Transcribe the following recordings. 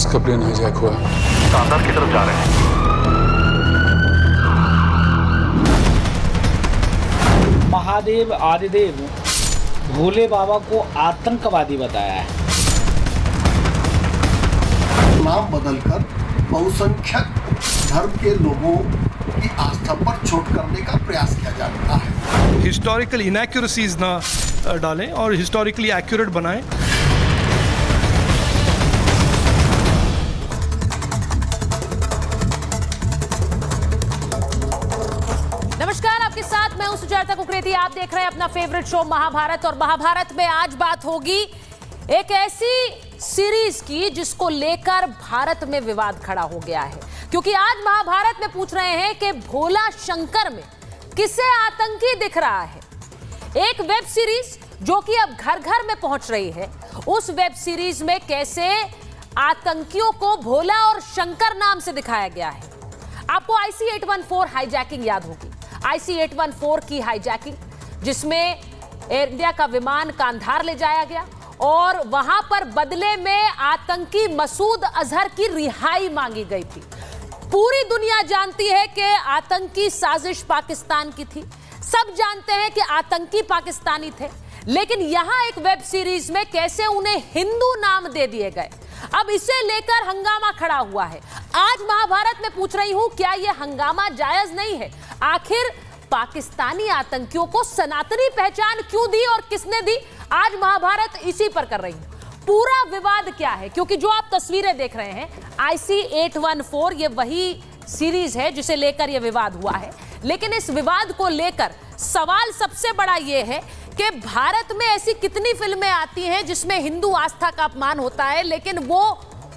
France का plane hijack हुआ। कांधार की तरफ जा रहे हैं। महादेव आदिदेव भोले बाबा को आतंकवादी बताया है। नाम बदलकर बहुसंख्यक धर्म के लोगों की आस्था पर चोट करने का प्रयास किया जाता है। हिस्टोरिकल इनएक्यूरेसीज ना डालें और हिस्टोरिकली एक्यूरेट बनाएं। नमस्कार, आपके साथ मैं हूं सुजाता कुकरेती। आप देख रहे हैं अपना फेवरेट शो महाभारत। और महाभारत में आज बात होगी एक ऐसी सीरीज की जिसको लेकर भारत में विवाद खड़ा हो गया है, क्योंकि आज महाभारत में पूछ रहे हैं कि भोला शंकर में किसे आतंकी दिख रहा है। एक वेब सीरीज जो कि अब घर घर में पहुंच रही है, उस वेब सीरीज में कैसे आतंकियों को भोला और शंकर नाम से दिखाया गया है। आपको IC-814 हाईजैकिंग याद होगी। IC-814 की हाईजैकिंग, जिसमें एयर इंडिया का विमान कांधार ले जाया गया और वहां पर बदले में आतंकी मसूद अजहर की रिहाई मांगी गई थी। पूरी दुनिया जानती है कि आतंकी साजिश पाकिस्तान की थी। सब जानते हैं कि आतंकी पाकिस्तानी थे, लेकिन यहां एक वेब सीरीज में कैसे उन्हें हिंदू नाम दे दिए गए। अब इसे लेकर हंगामा खड़ा हुआ है। आज महाभारत में पूछ रही हूं, क्या यह हंगामा जायज नहीं है? आखिर पाकिस्तानी आतंकियों को सनातनी पहचान क्यों दी और किसने दी? आज महाभारत इसी पर कर रही हूं। पूरा विवाद क्या है? क्योंकि जो आप तस्वीरें देख रहे हैं, IC-814 ये वही सीरीज है जिसे लेकर यह विवाद हुआ है। लेकिन इस विवाद को लेकर सवाल सबसे बड़ा यह है कि भारत में ऐसी कितनी फिल्में आती हैं जिसमें हिंदू आस्था का अपमान होता है, लेकिन वो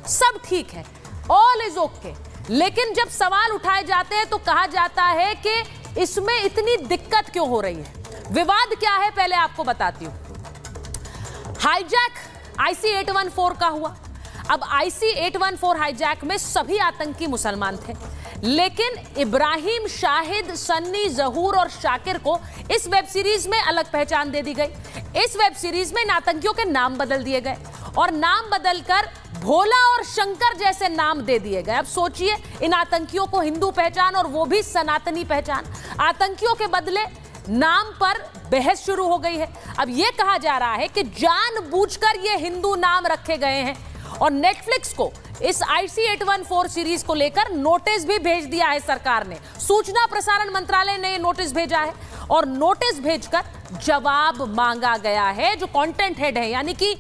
सब ठीक है, ऑल इज ओके। लेकिन जब सवाल उठाए जाते हैं तो कहा जाता है कि इसमें इतनी दिक्कत क्यों हो रही है। विवाद क्या है पहले आपको बताती हूं। हाईजैक IC-814 का हुआ। अब IC-814 हाईजैक में सभी आतंकी मुसलमान थे, लेकिन इब्राहिम, शाहिद, सन्नी, जहूर और शाकिर को इस वेब सीरीज में अलग पहचान दे दी गई। इस वेब सीरीज में इन आतंकियों के नाम बदल दिए गए और नाम बदलकर भोला और शंकर जैसे नाम दे दिए गए। अब सोचिए, इन आतंकियों को हिंदू पहचान और वो भी सनातनी पहचान। आतंकियों के बदले नाम पर बहस शुरू हो गई है। अब यह कहा जा रहा है कि जानबूझकर ये हिंदू नाम रखे गए हैं और नेटफ्लिक्स को इस IC-814 सीरीज को लेकर नोटिस भी भेज दिया है सरकार ने। सूचना प्रसारण मंत्रालय ने नोटिस भेजा है और नोटिस भेजकर जवाब मांगा गया है। जो कंटेंट हेड है, यानी कि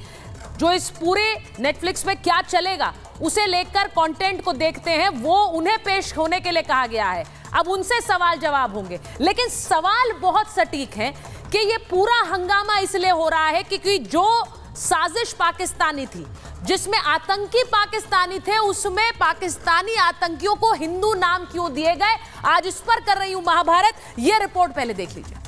जो इस पूरे नेटफ्लिक्स में क्या चलेगा उसे लेकर कंटेंट को देखते हैं, वो उन्हें पेश होने के लिए कहा गया है। अब उनसे सवाल जवाब होंगे, लेकिन सवाल बहुत सटीक है कि ये पूरा हंगामा इसलिए हो रहा है क्योंकि जो साजिश पाकिस्तानी थी, जिसमें आतंकी पाकिस्तानी थे, उसमें पाकिस्तानी आतंकियों को हिंदू नाम क्यों दिए गए। आज इस पर कर रही हूं महाभारत। यह रिपोर्ट पहले देख लीजिए।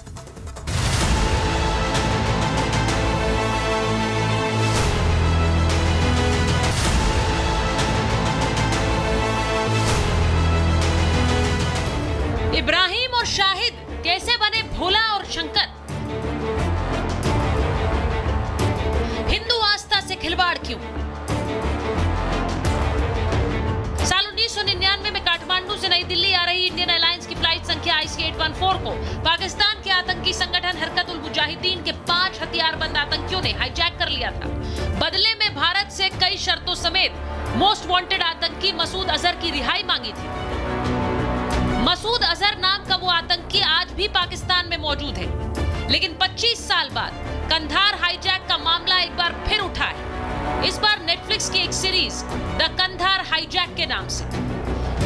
इब्राहिम और शाहिद कैसे बने भोला और शंकर? हिंदू आस्था से खिलवाड़ क्यों? साल 1999 में काठमांडू से नई दिल्ली आ रही इंडियन एयरलाइंस की फ्लाइट संख्या IC-814 को पाकिस्तान के आतंकी संगठन हरकत उल मुजाहिदीन के 5 हथियारबंद आतंकियों ने हाईजैक कर लिया था। बदले में भारत से कई शर्तों समेत मोस्ट वांटेड आतंकी मसूद अजहर की रिहाई मांगी थी। मसूद अजहर नाम का वो आतंकी आज भी पाकिस्तान में मौजूद है, लेकिन 25 साल बाद कंधार हाईजैक का मामला एक बार फिर उठा है। इस बार नेटफ्लिक्स की एक सीरीज द कंधार हाईजैक के नाम से।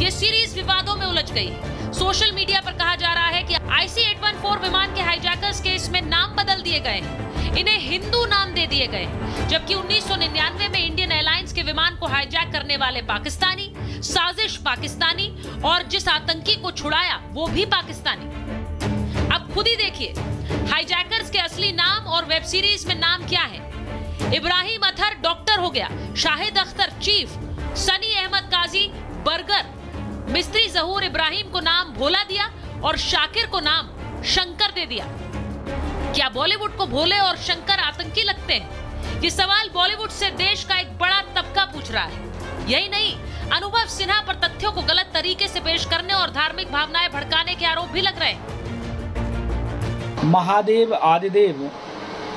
ये सीरीज विवादों में उलझ गई है। सोशल मीडिया पर कहा जा रहा है कि IC-814 विमान के हाईजैकर्स के इसमें नाम बदल दिए गए हैं, इन्हें हिंदू नाम दे दिए गए, जबकि 1999 में इंडियन एयरलाइंस के विमान को हाईजैक करने वाले पाकिस्तानी, साजिश पाकिस्तानी और जिस आतंकी को छुड़ाया वो भी पाकिस्तानी। अब खुद ही देखिए, हाईजैकर्स के असली नाम और वेब सीरीज में नाम क्या है। इब्राहिम अतहर डॉक्टर हो गया, शाहिद अख्तर चीफ, सनी अहमद काजी बर्गर, मिस्त्री जहूर इब्राहिम को नाम भोला दिया और शाकिर को नाम शंकर दे दिया। क्या बॉलीवुड को भोले और शंकर आतंकी लगते हैं? ये सवाल बॉलीवुड से देश का एक बड़ा तबका पूछ रहा है। यही नहीं, अनुभव सिन्हा पर तथ्यों को गलत तरीके से पेश करने और धार्मिक भावनाएं भड़काने के आरोप भी लग रहे हैं। महादेव आदिदेव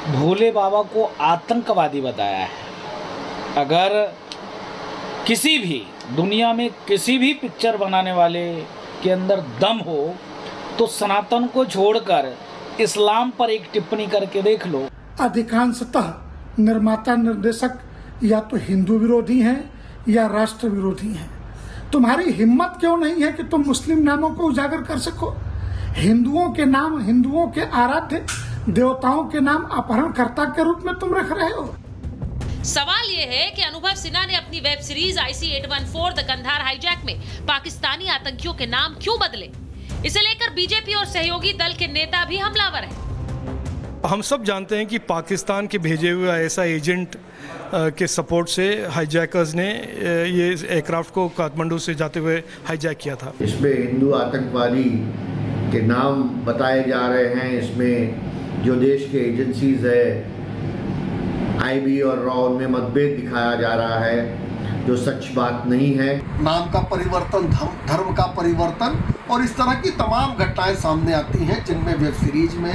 भोले बाबा को आतंकवादी बताया है। अगर किसी भी दुनिया में किसी भी पिक्चर बनाने वाले के अंदर दम हो तो सनातन को छोड़कर इस्लाम पर एक टिप्पणी करके देख लो। अधिकांशतः निर्माता निर्देशक या तो हिंदू विरोधी हैं या राष्ट्र विरोधी हैं। तुम्हारी हिम्मत क्यों नहीं है कि तुम मुस्लिम नामों को उजागर कर सको? हिंदुओं के नाम, हिंदुओं के आराध्य देवताओं के नाम अपहरणकर्ता के रूप में तुम रख रहे हो। सवाल ये है कि अनुभव सिन्हा ने अपनी web series IC-814 the Kandahar hijack में पाकिस्तानी आतंकियों के नाम क्यों बदले? इसे लेकर बीजेपी और सहयोगी दल के नेता भी हमलावर हैं। हम सब जानते हैं कि पाकिस्तान के भेजे हुए ऐसा एजेंट के सपोर्ट से हाईजैकर्स ने ये एयरक्राफ्ट को काठमांडू से जाते हुए हाईजैक किया था। इसमें हिंदू आतंकवादी के नाम बताए जा रहे हैं। इसमें जो देश के एजेंसीज है IB और रॉ, उनमें मतभेद दिखाया जा रहा है जो सच बात नहीं है। नाम का परिवर्तन, धर्म का परिवर्तन और इस तरह की तमाम घटनाएं सामने आती हैं जिनमें वेब सीरीज में,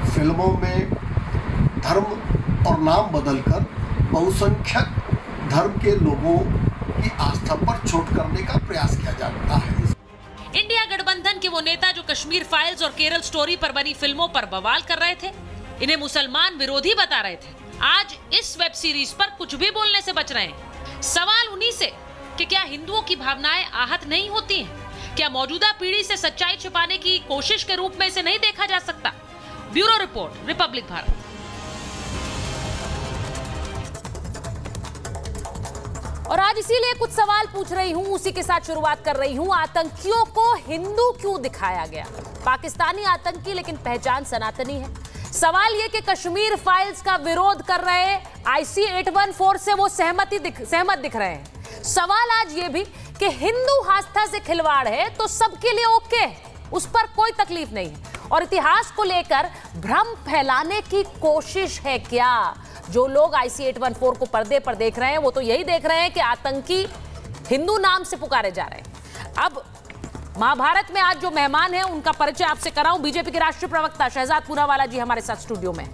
फिल्मों में धर्म और नाम बदलकर बहुसंख्यक धर्म के लोगों की आस्था पर चोट करने का प्रयास किया जाता है। इंडिया गठबंधन के वो नेता जो कश्मीर फाइल्स और केरल स्टोरी पर बनी फिल्मों पर बवाल कर रहे थे, इन्हें मुसलमान विरोधी बता रहे थे, आज इस वेब सीरीज पर कुछ भी बोलने से बच रहे हैं। सवाल उन्हीं से कि क्या हिंदुओं की भावनाएं आहत नहीं होती हैं? क्या मौजूदा पीढ़ी से सच्चाई छिपाने की कोशिश के रूप में इसे नहीं देखा जा सकता? Bureau report, Republic Bharat. और आज इसीलिए कुछ सवाल पूछ रही हूं, उसी के साथ शुरुआत कर रही हूं। आतंकियों को हिंदू क्यों दिखाया गया? पाकिस्तानी आतंकी लेकिन पहचान सनातनी है। सवाल यह कि कश्मीर फाइल्स का विरोध कर रहे IC-814 से वो सहमत दिख रहे हैं। सवाल आज ये भी कि हिंदू आस्था से खिलवाड़ है तो सबके लिए ओके है, उस पर कोई तकलीफ नहीं है। और इतिहास को लेकर भ्रम फैलाने की कोशिश है क्या? जो लोग IC-814 को पर्दे पर देख रहे हैं वो तो यही देख रहे हैं कि आतंकी हिंदू नाम से पुकारे जा रहे हैं। अब महाभारत में आज जो मेहमान हैं उनका परिचय आपसे कराऊं। बीजेपी के राष्ट्रीय प्रवक्ता शहजाद पूनावाला जी हमारे साथ स्टूडियो में।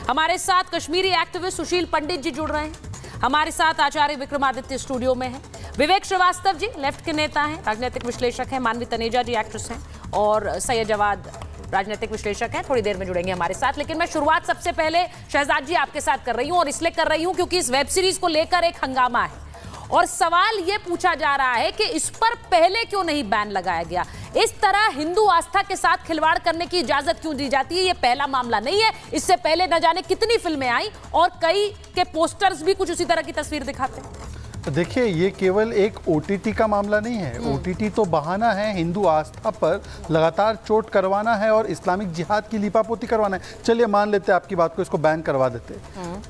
हमारे साथ कश्मीरी एक्टिविस्ट सुशील पंडित जी जुड़ रहे हैं। हमारे साथ आचार्य विक्रमादित्य स्टूडियो में है। विवेक श्रीवास्तव जी लेफ्ट के नेता हैं, राजनीतिक विश्लेषक हैं। मानवी तनेजा जी एक्ट्रेस हैं और सैयद जवाद राजनीतिक विश्लेषक हैं, थोड़ी देर में जुड़ेंगे हमारे साथ। लेकिन मैं शुरुआत सबसे पहले शहजाद जी आपके साथ कर रही हूं और इसलिए कर रही हूं क्योंकि इस वेब सीरीज को लेकर एक हंगामा है और सवाल यह पूछा जा रहा है कि इस पर पहले क्यों नहीं बैन लगाया गया? इस तरह हिंदू आस्था के साथ खिलवाड़ करने की इजाजत क्यों दी जाती है? यह पहला मामला नहीं है। इससे पहले न जाने कितनी फिल्में आई और कई के पोस्टर्स भी कुछ उसी तरह की तस्वीर दिखाते हैं। देखिए, ये केवल एक OTT का मामला नहीं है। OTT तो बहाना है हिंदू आस्था पर लगातार चोट करवाना है और इस्लामिक जिहाद की लिपापोती करवाना है। चलिए मान लेते हैं आपकी बात को, इसको बैन करवा देते।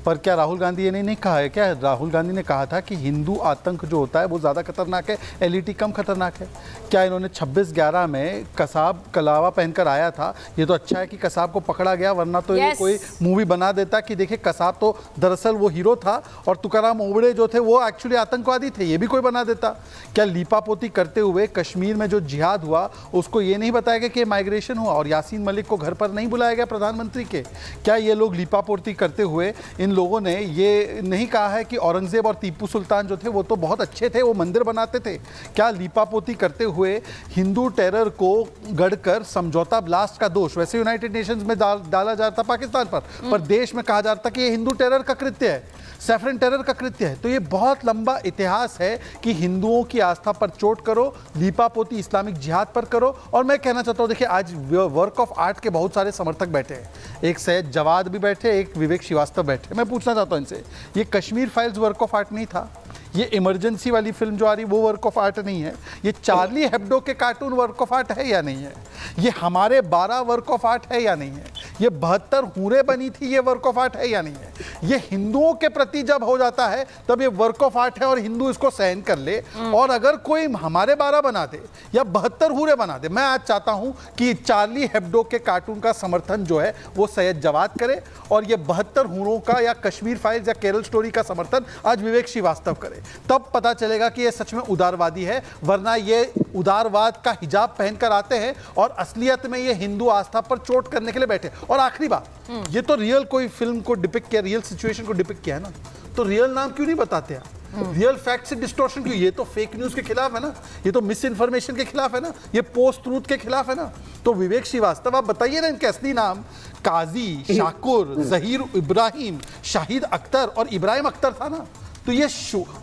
पर क्या राहुल गांधी ये नहीं कहा है? क्या राहुल गांधी ने कहा था कि हिंदू आतंक जो होता है वो ज़्यादा खतरनाक है, LET कम खतरनाक है? क्या इन्होंने 26/11 में कसाब कलावा पहनकर आया था? ये तो अच्छा है कि कसाब को पकड़ा गया, वरना तो ये कोई मूवी बना देता कि देखिए कसाब तो दरअसल वो हीरो था और तुकाराम ओबड़े जो थे वो एक्चुअली आतंकवादी थे, ये भी कोई बना देता। क्या लीपापोती करते हुए कश्मीर में जो जिहाद हुआ उसको ये नहीं बताया गया कि माइग्रेशन हुआ और यासीन मलिक को घर पर नहीं बुलाया गया प्रधानमंत्री के? क्या ये लोग लीपापोती करते हुए इन लोगों ने ये नहीं कहा है कि औरंगजेब और टीपू सुल्तान जो थे वो तो बहुत अच्छे थे, वो मंदिर बनाते थे? क्या लीपापोती करते हुए हिंदू टेरर को गढ़कर समझौता ब्लास्ट का दोष वैसे यूनाइटेड नेशंस में डाला जाता पाकिस्तान पर देश में कहा जाता कि ये हिंदू टेरर का कृत्य है, सैफरन टेरर का कृत्य है? तो ये बहुत लंबा इतिहास है कि हिंदुओं की आस्था पर चोट करो, लीपापोती इस्लामिक जिहाद पर करो। और मैं कहना चाहता हूँ, देखिए आज वर्क ऑफ आर्ट के बहुत सारे समर्थक बैठे हैं, एक सैयद जवाद भी बैठे, एक विवेक श्रीवास्तव बैठे। मैं पूछना चाहता हूँ इनसे, ये Kashmir files work of art नहीं था? ये इमरजेंसी वाली फिल्म जो आ रही वो वर्क ऑफ आर्ट नहीं है? ये चार्ली हेब्डो के कार्टून वर्क ऑफ आर्ट है या नहीं है? ये हमारे 12 वर्क ऑफ आर्ट है या नहीं है? ये 72 हूरें बनी थी, ये वर्क ऑफ आर्ट है या नहीं है? ये हिंदुओं के प्रति जब हो जाता है तब ये वर्क ऑफ आर्ट है और हिंदू इसको सहन कर ले। और अगर कोई हमारे 12 बना दे या 72 हूरें बना दे, मैं आज चाहता हूं कि चार्ली हेब्डो के कार्टून का समर्थन जो है वो सैयद जवाद करे, और ये 72 हूरों का या कश्मीर फाइल्स या केरल स्टोरी का समर्थन आज विवेक श्रीवास्तव करे। तब पता चलेगा कि ये सच में उदारवादी है, वरना ये उदारवाद का हिजाब पहनकर आते हैं और असलियत में ये हिंदू आस्था पर चोट करने के लिए बैठे। और आखिरी बात, ये तो रियल कोई फिल्म को डिपिक्ट किया, रियल सिचुएशन को डिपिक्ट किया है ना, तो रियल नाम क्यों नहीं बताते आप? रियल फैक्ट से डिस्टॉर्शन क्यों? ये तो फेक न्यूज के खिलाफ है ना, ये तो मिस इन्फॉर्मेशन के खिलाफ है ना, ये पोस्ट ट्रूथ के खिलाफ है ना। तो विवेक श्रीवास्तव आप बताइए ना, इनके असली नाम काजी, शाकुर, जहीर इब्राहिम, शाहिद अख्तर और इब्राहिम अख्तर था ना। तो ये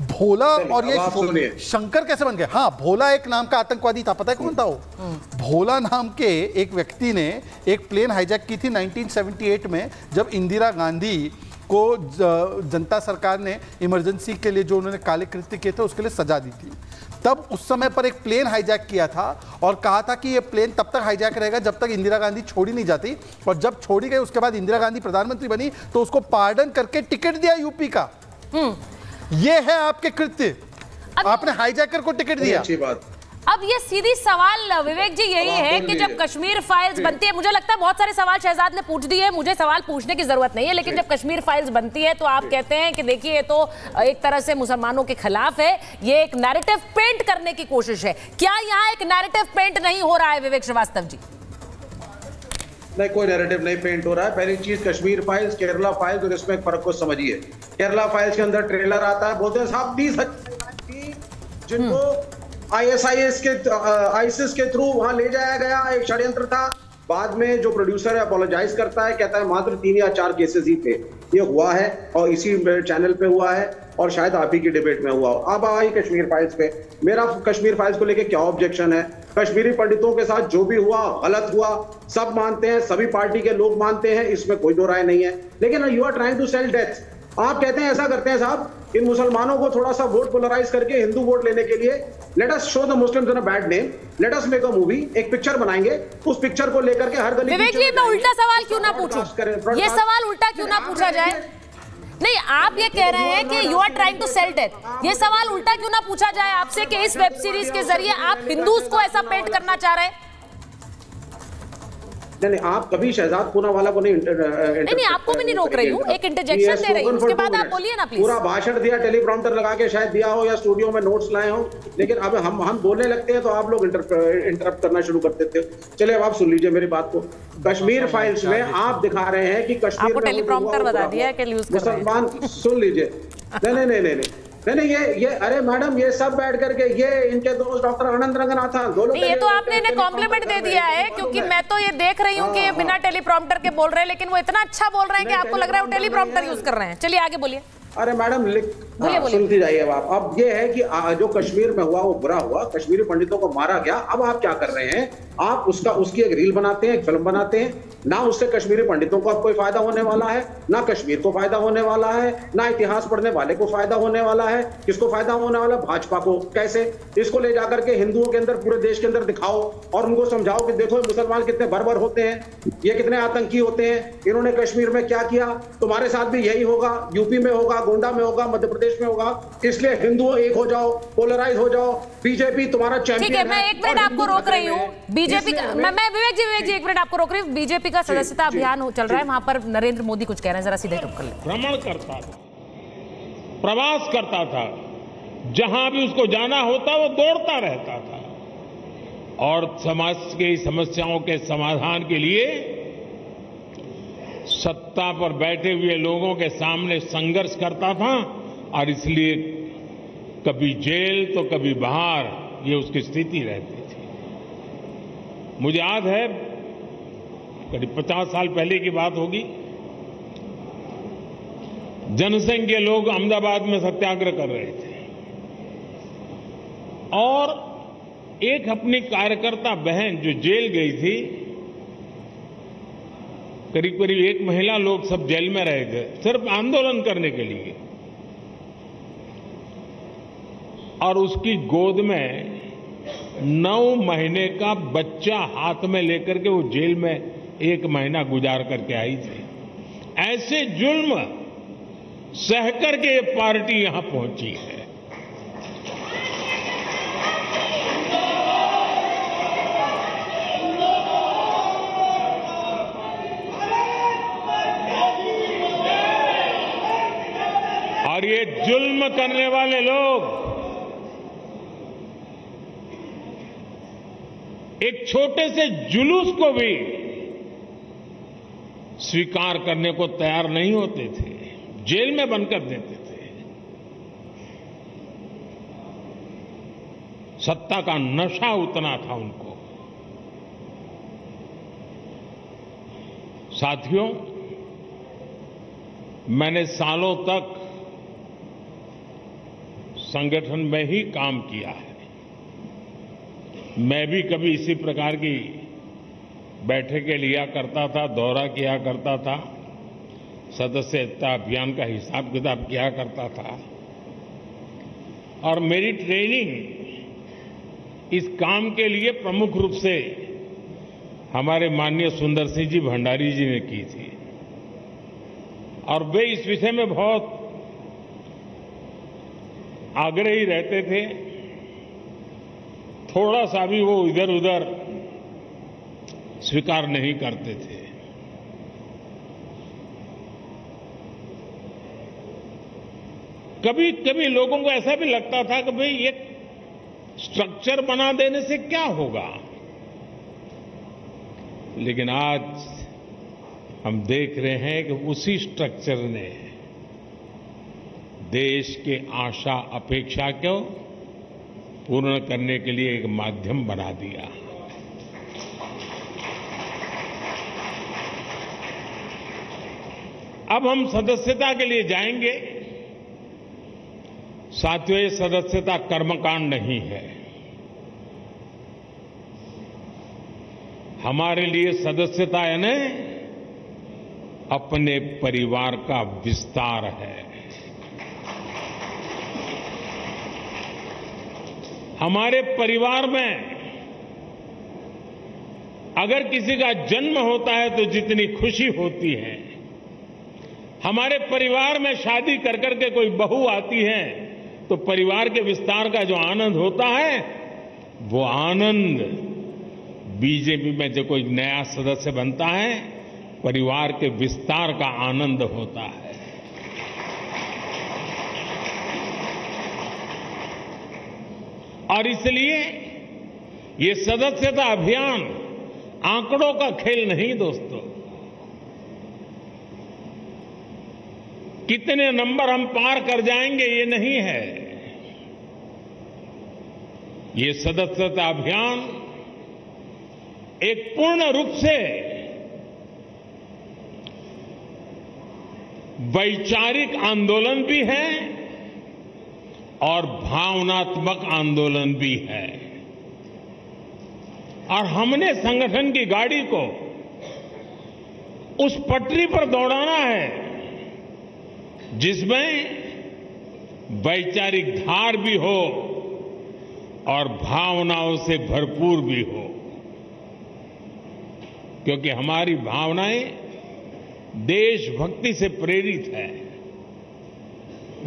भोला और ये शंकर कैसे बन गए? हाँ, भोला एक नाम का आतंकवादी था, पता है कौन था वो? भोला नाम के एक व्यक्ति ने एक प्लेन हाईजैक की थी 1978 में, जब इंदिरा गांधी को जनता सरकार ने इमरजेंसी के लिए जो उन्होंने काले कृत्य किए थे उसके लिए सजा दी थी। तब उस समय पर एक प्लेन हाईजैक किया था और कहा था कि ये प्लेन तब तक हाईजैक रहेगा जब तक इंदिरा गांधी छोड़ी नहीं जाती, और जब छोड़ी गई उसके बाद इंदिरा गांधी प्रधानमंत्री बनी तो उसको पार्डन करके टिकट दिया यूपी का। ये है आपके कृत्य, आपने हाईजैकर को टिकट दिया। अच्छी बात। अब ये सीधी सवाल विवेक जी यही है कि जब कश्मीर फाइल्स बनती है, मुझे लगता है बहुत सारे सवाल शहजाद ने पूछ दिए, मुझे सवाल पूछने की जरूरत नहीं है, लेकिन जब कश्मीर फाइल्स बनती है तो आप कहते हैं कि देखिए ये तो एक तरह से मुसलमानों के खिलाफ है, ये एक नैरेटिव पेंट करने की कोशिश है। क्या यहाँ एक नैरेटिव पेंट नहीं हो रहा है विवेक श्रीवास्तव जी? नहीं, कोई नैरेटिव नहीं पेंट हो रहा है। पहली चीज कश्मीर फाइल्स, केरला फाइल्स, और इसमें एक फर्क को समझिए। केरला फाइल्स के अंदर ट्रेलर आता है, बोलते हैं साहब 30,000 जिनको आईएसआईएस के थ्रू वहां ले जाया गया, एक षड्यंत्र था। बाद में जो प्रोड्यूसर है अपोलोजाइज करता है, कहता है मात्र 3 या 4 केसेस ही थे, ये हुआ है और इसी चैनल पे हुआ है और शायद आप ही की डिबेट में हुआ। अब आई कश्मीर फाइल्स पे, मेरा कश्मीर फाइल्स को लेके क्या ऑब्जेक्शन है? कश्मीरी पंडितों के साथ जो भी हुआ गलत हुआ, सब मानते हैं, सभी पार्टी के लोग मानते हैं, इसमें कोई दो राय नहीं है। लेकिन you are trying to sell death. आप कहते हैं ऐसा करते हैं साहब, इन मुसलमानों को थोड़ा सा वोट पोलराइज करके हिंदू वोट लेने के लिए let us show the Muslims in a bad name, let us make a movie, एक पिक्चर बनाएंगे, उस पिक्चर को लेकर के हर गली। विवेक जी, मैं उल्टा सवाल क्यों ना पूछूं? ये सवाल उल्टा क्यों ना पूछा जाए? नहीं, आप ये कह रहे हैं कि you are trying to sell death, ये सवाल उल्टा क्यों ना पूछा जाए आपसे कि इस वेब सीरीज के जरिए आप हिंदूज को ऐसा पेंट करना चाह रहे हैं? नहीं, आप कभी शहजाद पूनावाला को नहीं आपको भी नहीं रोक रही हूँ, एक इंटरजेक्शन दे रही हूँ, उसके बाद आप बोलिए ना प्लीज। पूरा भाषण दिया, टेलीप्रॉम्प्टर लगा के शायद दिया हो या स्टूडियो में नोट्स लाए हो, लेकिन अब हम बोलने लगते हैं तो आप लोग इंटरप्ट करना शुरू कर देते हो। चलिए अब आप सुन लीजिए मेरी बात को। कश्मीर फाइल्स में आप दिखा रहे हैं कि कश्मीर में टेलीप्रॉम्प्टर बता दिया कि मुसलमान, सुन लीजिए। नहीं, ये अरे मैडम, ये सब बैठ करके, ये इनके दोस्त डॉक्टर आनंद रंगनाथन, दो लोग। ये तो आपने इन्हें कॉम्प्लीमेंट दे दिया है, क्योंकि मैं तो ये देख रही हूँ कि ये बिना टेलीप्रॉम्प्टर के बोल रहे हैं, लेकिन वो इतना अच्छा बोल रहे हैं कि आपको लग रहा है वो टेलीप्रॉम्प्टर यूज कर रहे हैं। चलिए आगे बोलिए। अरे मैडम सुनती जाइए अब ये है कि जो कश्मीर में हुआ वो बुरा हुआ, कश्मीरी पंडितों को मारा गया। अब आप क्या कर रहे हैं? आप उसकी एक रील बनाते हैं, एक फिल्म बनाते हैं। ना उससे कश्मीरी पंडितों को अब कोई फायदा होने वाला है, ना कश्मीर को फायदा होने वाला है, ना इतिहास पढ़ने वाले को फायदा होने वाला है। किसको फायदा होने वाला? भाजपा को। कैसे? इसको ले जाकर के हिंदुओं के अंदर, पूरे देश के अंदर दिखाओ और उनको समझाओ कि देखो मुसलमान कितने बर्बर होते हैं, ये कितने आतंकी होते हैं, इन्होंने कश्मीर में क्या किया, तुम्हारे साथ भी यही होगा, यूपी में होगा, गोंडा में होगा, मध्य प्रदेश में होगा। इसलिए हिंदुओं एक हो जाओ, पोलराइज हो जाओ। बीजेपी तुम्हारा चैंपियन है। मैं एक मिनट आपको रोक रही हूँ। बीजेपी का मैं विवेक जी एक मिनट आपको रोक रही हूँ। बीजेपी का सदस्यता अभियान चल रहा है, वहां पर नरेंद्र मोदी कुछ कह रहे हैं, जरा सीधे टुक कर ले। भ्रमण करता था, प्रवास करता था, जहां भी उसको जाना होता वो दौड़ता रहता था और समाज की समस्याओं के समाधान के लिए सत्ता पर बैठे हुए लोगों के सामने संघर्ष करता था। और इसलिए कभी जेल तो कभी बाहर, ये उसकी स्थिति रहती थी। मुझे याद है करीब 50 साल पहले की बात होगी, जनसंघ के लोग अहमदाबाद में सत्याग्रह कर रहे थे और एक अपनी कार्यकर्ता बहन जो जेल गई थी, करीब करीब 1 महीना लोग सब जेल में रहे थे सिर्फ आंदोलन करने के लिए, और उसकी गोद में 9 महीने का बच्चा हाथ में लेकर के वो जेल में 1 महीना गुजार करके आई थी। ऐसे जुल्म सह करके ये पार्टी यहां पहुंची है। और ये जुल्म करने वाले लोग एक छोटे से जुलूस को भी स्वीकार करने को तैयार नहीं होते थे, जेल में बंद कर देते थे। सत्ता का नशा उतना था उनको। साथियों, मैंने सालों तक संगठन में ही काम किया है। मैं भी कभी इसी प्रकार की बैठकें लिया करता था, दौरा किया करता था, सदस्यता अभियान का हिसाब किताब किया करता था। और मेरी ट्रेनिंग इस काम के लिए प्रमुख रूप से हमारे माननीय सुंदर सिंह जी भंडारी जी ने की थी। और वे इस विषय में बहुत आग्रही रहते थे। थोड़ा सा भी वो इधर उधर स्वीकार नहीं करते थे। कभी कभी लोगों को ऐसा भी लगता था कि भाई एक स्ट्रक्चर बना देने से क्या होगा, लेकिन आज हम देख रहे हैं कि उसी स्ट्रक्चर ने देश के आशा अपेक्षा को पूर्ण करने के लिए एक माध्यम बना दिया। अब हम सदस्यता के लिए जाएंगे। साथियों, ये सदस्यता कर्मकांड नहीं है। हमारे लिए सदस्यता यानी अपने परिवार का विस्तार है। हमारे परिवार में अगर किसी का जन्म होता है तो जितनी खुशी होती है, हमारे परिवार में शादी कर करके कोई बहू आती है तो परिवार के विस्तार का जो आनंद होता है, वो आनंद बीजेपी में जो कोई नया सदस्य बनता है, परिवार के विस्तार का आनंद होता है। और इसलिए ये सदस्यता अभियान आंकड़ों का खेल नहीं दोस्तों। कितने नंबर हम पार कर जाएंगे ये नहीं है। ये सदस्यता अभियान एक पूर्ण रूप से वैचारिक आंदोलन भी है और भावनात्मक आंदोलन भी है। और हमने संगठन की गाड़ी को उस पटरी पर दौड़ाना है जिसमें वैचारिक धार भी हो और भावनाओं से भरपूर भी हो, क्योंकि हमारी भावनाएं देशभक्ति से प्रेरित है।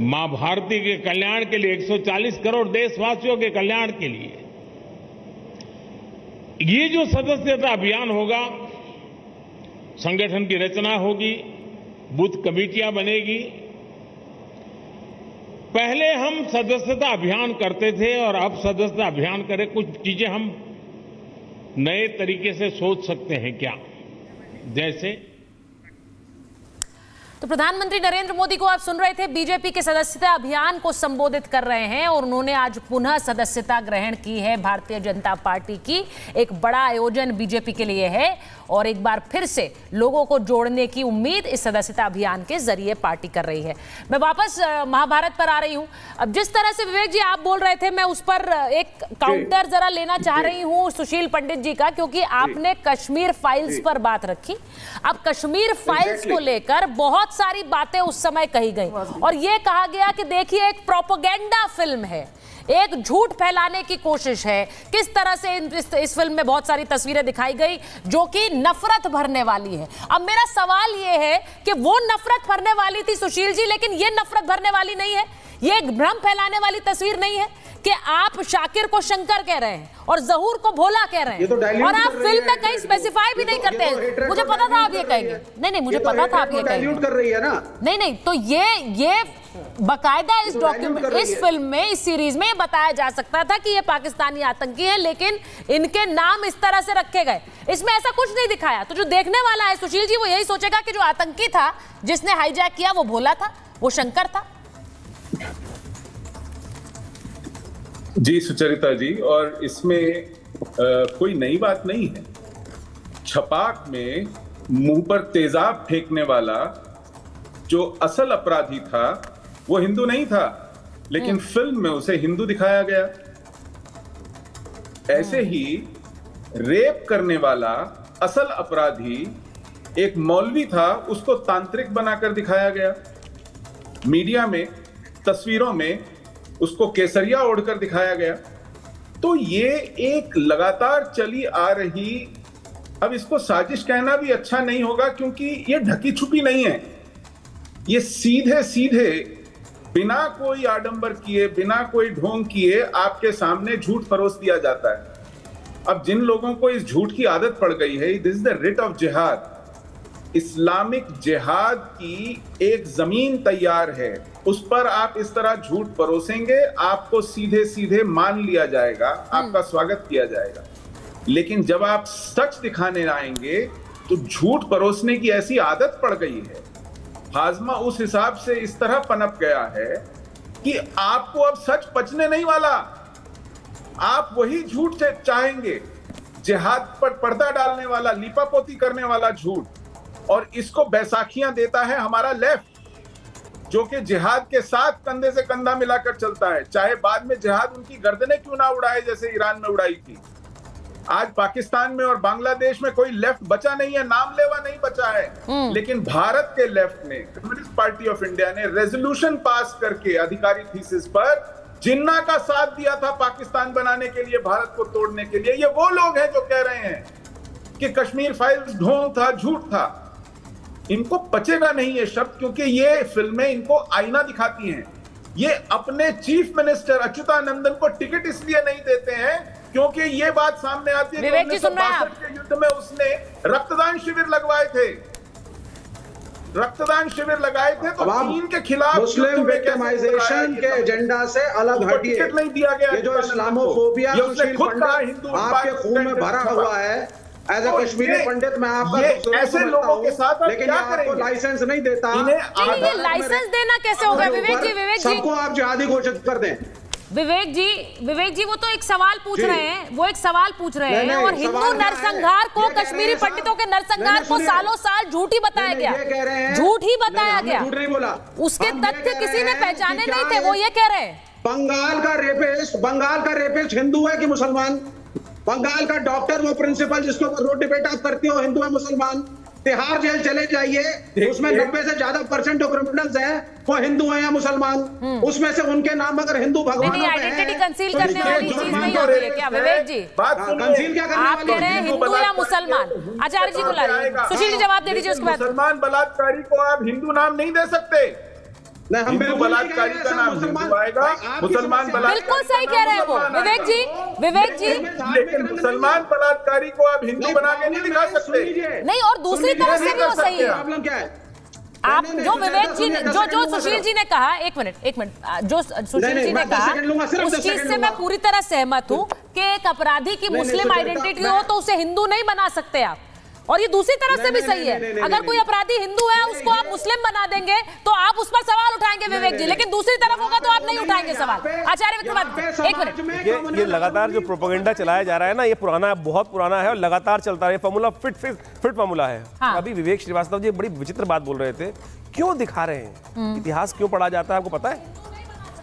मां भारती के कल्याण के लिए, 140 करोड़ देशवासियों के कल्याण के लिए ये जो सदस्यता अभियान होगा, संगठन की रचना होगी, बूथ कमेटियां बनेगी। पहले हम सदस्यता अभियान करते थे और अब सदस्यता अभियान करें। कुछ चीजें हम नए तरीके से सोच सकते हैं क्या, जैसे तो प्रधानमंत्री नरेंद्र मोदी को आप सुन रहे थे, बीजेपी के सदस्यता अभियान को संबोधित कर रहे हैं और उन्होंने आज पुनः सदस्यता ग्रहण की है भारतीय जनता पार्टी की। एक बड़ा आयोजन बीजेपी के लिए है और एक बार फिर से लोगों को जोड़ने की उम्मीद इस सदस्यता अभियान के जरिए पार्टी कर रही है। मैं वापस महाभारत पर आ रही हूं। अब जिस तरह से विवेक जी आप बोल रहे थे, मैं उस पर एक काउंटर जरा लेना चाह रही हूं सुशील पंडित जी का, क्योंकि आपने कश्मीर फाइल्स पर बात रखी। अब कश्मीर फाइल्स को लेकर बहुत सारी बातें उस समय कही गई और यह कहा गया कि देखिए एक प्रोपेगेंडा फिल्म है, एक झूठ फैलाने की कोशिश है। किस तरह से इस फिल्म में बहुत सारी तस्वीरें दिखाई गई जो कि नफरत भरने वाली है। अब मेरा सवाल यह है कि वो नफरत भरने वाली थी सुशील जी, लेकिन ये नफरत भरने वाली नहीं है, ये एक भ्रम फैलाने वाली तस्वीर नहीं है कि आप शाकिर को शंकर कह रहे हैं और जहूर को भोला कह रहे हैं, और आप फिल्म में कहीं स्पेसिफाई भी नहीं करते हैं। मुझे पता था आप ये कहेंगे, नहीं मुझे पता था आप ये कहेंगे, कर रही है ना। नहीं तो ये बकायदा इस डॉक्यूमेंट, इस फिल्म में, इस सीरीज में बताया जा सकता था कि ये पाकिस्तानी आतंकी है, लेकिन इनके नाम इस तरह से रखे गए, इसमें ऐसा कुछ नहीं दिखाया। तो जो देखने वाला है सुशील जी, वो यही सोचेगा कि जो आतंकी था, जिसने हाईजैक किया, वो भोला था, वो शंकर था। जी सुचरिता जी, और इसमें कोई नई बात नहीं है। छपाक में मुंह पर तेजाब फेंकने वाला जो असल अपराधी था वो हिंदू नहीं था, लेकिन फिल्म में उसे हिंदू दिखाया गया। ऐसे ही रेप करने वाला असल अपराधी एक मौलवी था, उसको तांत्रिक बनाकर दिखाया गया। मीडिया में, तस्वीरों में उसको केसरिया ओढ़कर दिखाया गया। तो ये एक लगातार चली आ रही, अब इसको साजिश कहना भी अच्छा नहीं होगा क्योंकि ये ढकी छुपी नहीं है, ये सीधे सीधे बिना कोई आडंबर किए, बिना कोई ढोंग किए आपके सामने झूठ परोस दिया जाता है। अब जिन लोगों को इस झूठ की आदत पड़ गई है, this is the writ of जिहाद, इस्लामिक जिहाद की एक जमीन तैयार है, उस पर आप इस तरह झूठ परोसेंगे, आपको सीधे सीधे मान लिया जाएगा, आपका स्वागत किया जाएगा। लेकिन जब आप सच दिखाने आएंगे तो झूठ परोसने की ऐसी आदत पड़ गई है, हाजमा उस हिसाब से इस तरह पनप गया है कि आपको अब सच पचने नहीं वाला, आप वही झूठ चाहेंगे, जिहाद पर पर्दा डालने वाला, लीपापोती करने वाला झूठ। और इसको बैसाखियां देता है हमारा लेफ्ट, जो कि जिहाद के साथ कंधे से कंधा मिलाकर चलता है, चाहे बाद में जिहाद उनकी गर्दनें क्यों ना उड़ाए जैसे ईरान में उड़ाई थी। आज पाकिस्तान में और बांग्लादेश में कोई लेफ्ट बचा नहीं है, नाम लेवा नहीं बचा है, लेकिन भारत के लेफ्ट ने, कम्युनिस्ट पार्टी ऑफ इंडिया ने रेजोल्यूशन पास करके अधिकारी थीसिस पर जिन्ना का साथ दिया था पाकिस्तान बनाने के लिए, भारत को तोड़ने के लिए। ये वो लोग हैं जो कह रहे हैं कि कश्मीर फाइल्स ढोंग था, झूठ था। इनको पचेगा नहीं ये शब्द, क्योंकि ये फिल्में इनको आईना दिखाती हैं। ये अपने चीफ मिनिस्टर अच्युतानंदन को टिकट इसलिए नहीं देते हैं क्योंकि ये बात सामने आती है कि 1962 के युद्ध में उसने रक्तदान शिविर लगवाए थे, रक्तदान शिविर लगाए थे, तो चीन के खिलाफ मुस्लिम विक्टिमाइजेशन के एजेंडा से अलग हटिए। टिकट नहीं दिया गया। ये जो इस्लामोफोबिया आपके खून में भरा हुआ है, एज ए कश्मीरी पंडित मैं आपका ऐसे लोगों के साथ लेकिन आपको लाइसेंस नहीं देता। ये लाइसेंस देना कैसे होगा विवेक जी? सबको आप जिहादी घोषित कर दें। विवेक जी वो तो एक सवाल पूछ रहे हैं, वो एक सवाल पूछ रहे हैं, और हिंदू नरसंहार को, कश्मीरी पंडितों के नरसंहार को सालों साल झूठ ही बताया गया, झूठ ही बताया गया, झूठ नहीं बोला, उसके तथ्य किसी ने पहचाने नहीं थे, वो ये कह रहे हैं। बंगाल का रेपिस्ट हिंदू है कि मुसलमान? बंगाल का डॉक्टर, वो प्रिंसिपल जिसके ऊपर रोड डिबेट आप करते हो, हिंदू है मुसलमान? तिहाड़ जेल चले जाइए, उसमें 90 से ज्यादा परसेंट जो क्रिमिनल्स हैं वो हिंदू हैं या मुसलमान, उसमें से उनके नाम अगर हिंदू भगवान आइडेंटिटी कंसील करने वाली चीज नहीं होती है क्या विवेक जी? कंसील क्या करने आप कह रहे हैं हिंदू या मुसलमान? आचार्य जी को ला रही, सुशील जी जवाब दे दीजिए उसके बाद। मुसलमान बलात्कारी को आप हिंदू नाम नहीं दे सकते। हिंदू बलात्कारी का नाम हिंदू आएगा, मुसलमान बलात्कारी बिल्कुल सही कह रहे हैं वो विवेक जी। लेकिन मुसलमान बलात्कारी को आप हिंदू बना के नहीं दिखा सकते। नहीं, और दूसरी तरफ से भी वो सही है। प्रॉब्लम क्या है? आप जो विवेक जी ने, जो सुशील जी ने कहा, एक मिनट, जो सुशील जी ने कहा, उस चीज से मैं पूरी तरह सहमत हूँ कि एक अपराधी की मुस्लिम आइडेंटिटी हो तो उसे हिंदू नहीं बना सकते आप, और ये दूसरी तरफ से भी सही है। अगर कोई अपराधी हिंदू है, उसको आप मुस्लिम बना देंगे तो आप उस पर सवाल उठाएंगे विवेक जी, लेकिन दूसरी तरफ होगा तो आप नहीं उठाएंगे सवाल। आचार्य विक्रमादित्य, एक मिनट। ये लगातार जो प्रोपेगेंडा चलाया जा रहा है ना, ये पुराना, बहुत पुराना है और लगातार चलता है। फॉर्मूला फिट फॉर्मूला है। हाँ। अभी विवेक श्रीवास्तव जी बड़ी विचित्र बात बोल रहे थे, क्यों दिखा रहे हैं? इतिहास क्यों पढ़ा जाता है, आपको पता है?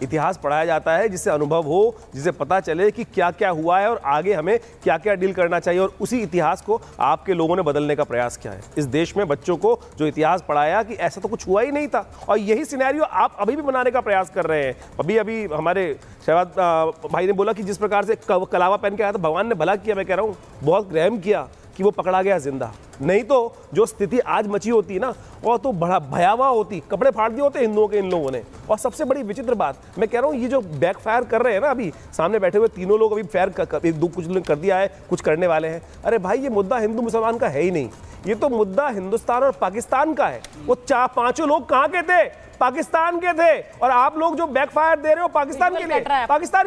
इतिहास पढ़ाया जाता है जिससे अनुभव हो, जिससे पता चले कि क्या क्या हुआ है और आगे हमें क्या क्या डील करना चाहिए, और उसी इतिहास को आपके लोगों ने बदलने का प्रयास किया है। इस देश में बच्चों को जो इतिहास पढ़ाया कि ऐसा तो कुछ हुआ ही नहीं था, और यही सिनेरियो आप अभी भी बनाने का प्रयास कर रहे हैं। अभी हमारे शहबाज भाई ने बोला कि जिस प्रकार से कलावा पहन के आया था, भगवान ने भला किया, मैं कह रहा हूँ बहुत रहम किया कि वो पकड़ा गया जिंदा। नहीं तो जो स्थिति आज मची होती ना, वो तो बड़ा भयावह होती, कपड़े फाड़ दिए होते हिंदुओं के इन लोगों ने। और सबसे बड़ी विचित्र बात मैं कह रहा हूँ, ये जो बैक फायर कर रहे हैं ना, अभी सामने बैठे हुए तीनों लोग अभी फायर कुछ कर दिया है, कुछ करने वाले हैं। अरे भाई, ये मुद्दा हिंदू मुसलमान का है ही नहीं, ये तो मुद्दा हिंदुस्तान और पाकिस्तान का है। वो पांचों लोग कहाँ के थे? पाकिस्तान के थे। और आप लोग जो बैकफायर दे रहे हो पाकिस्तान के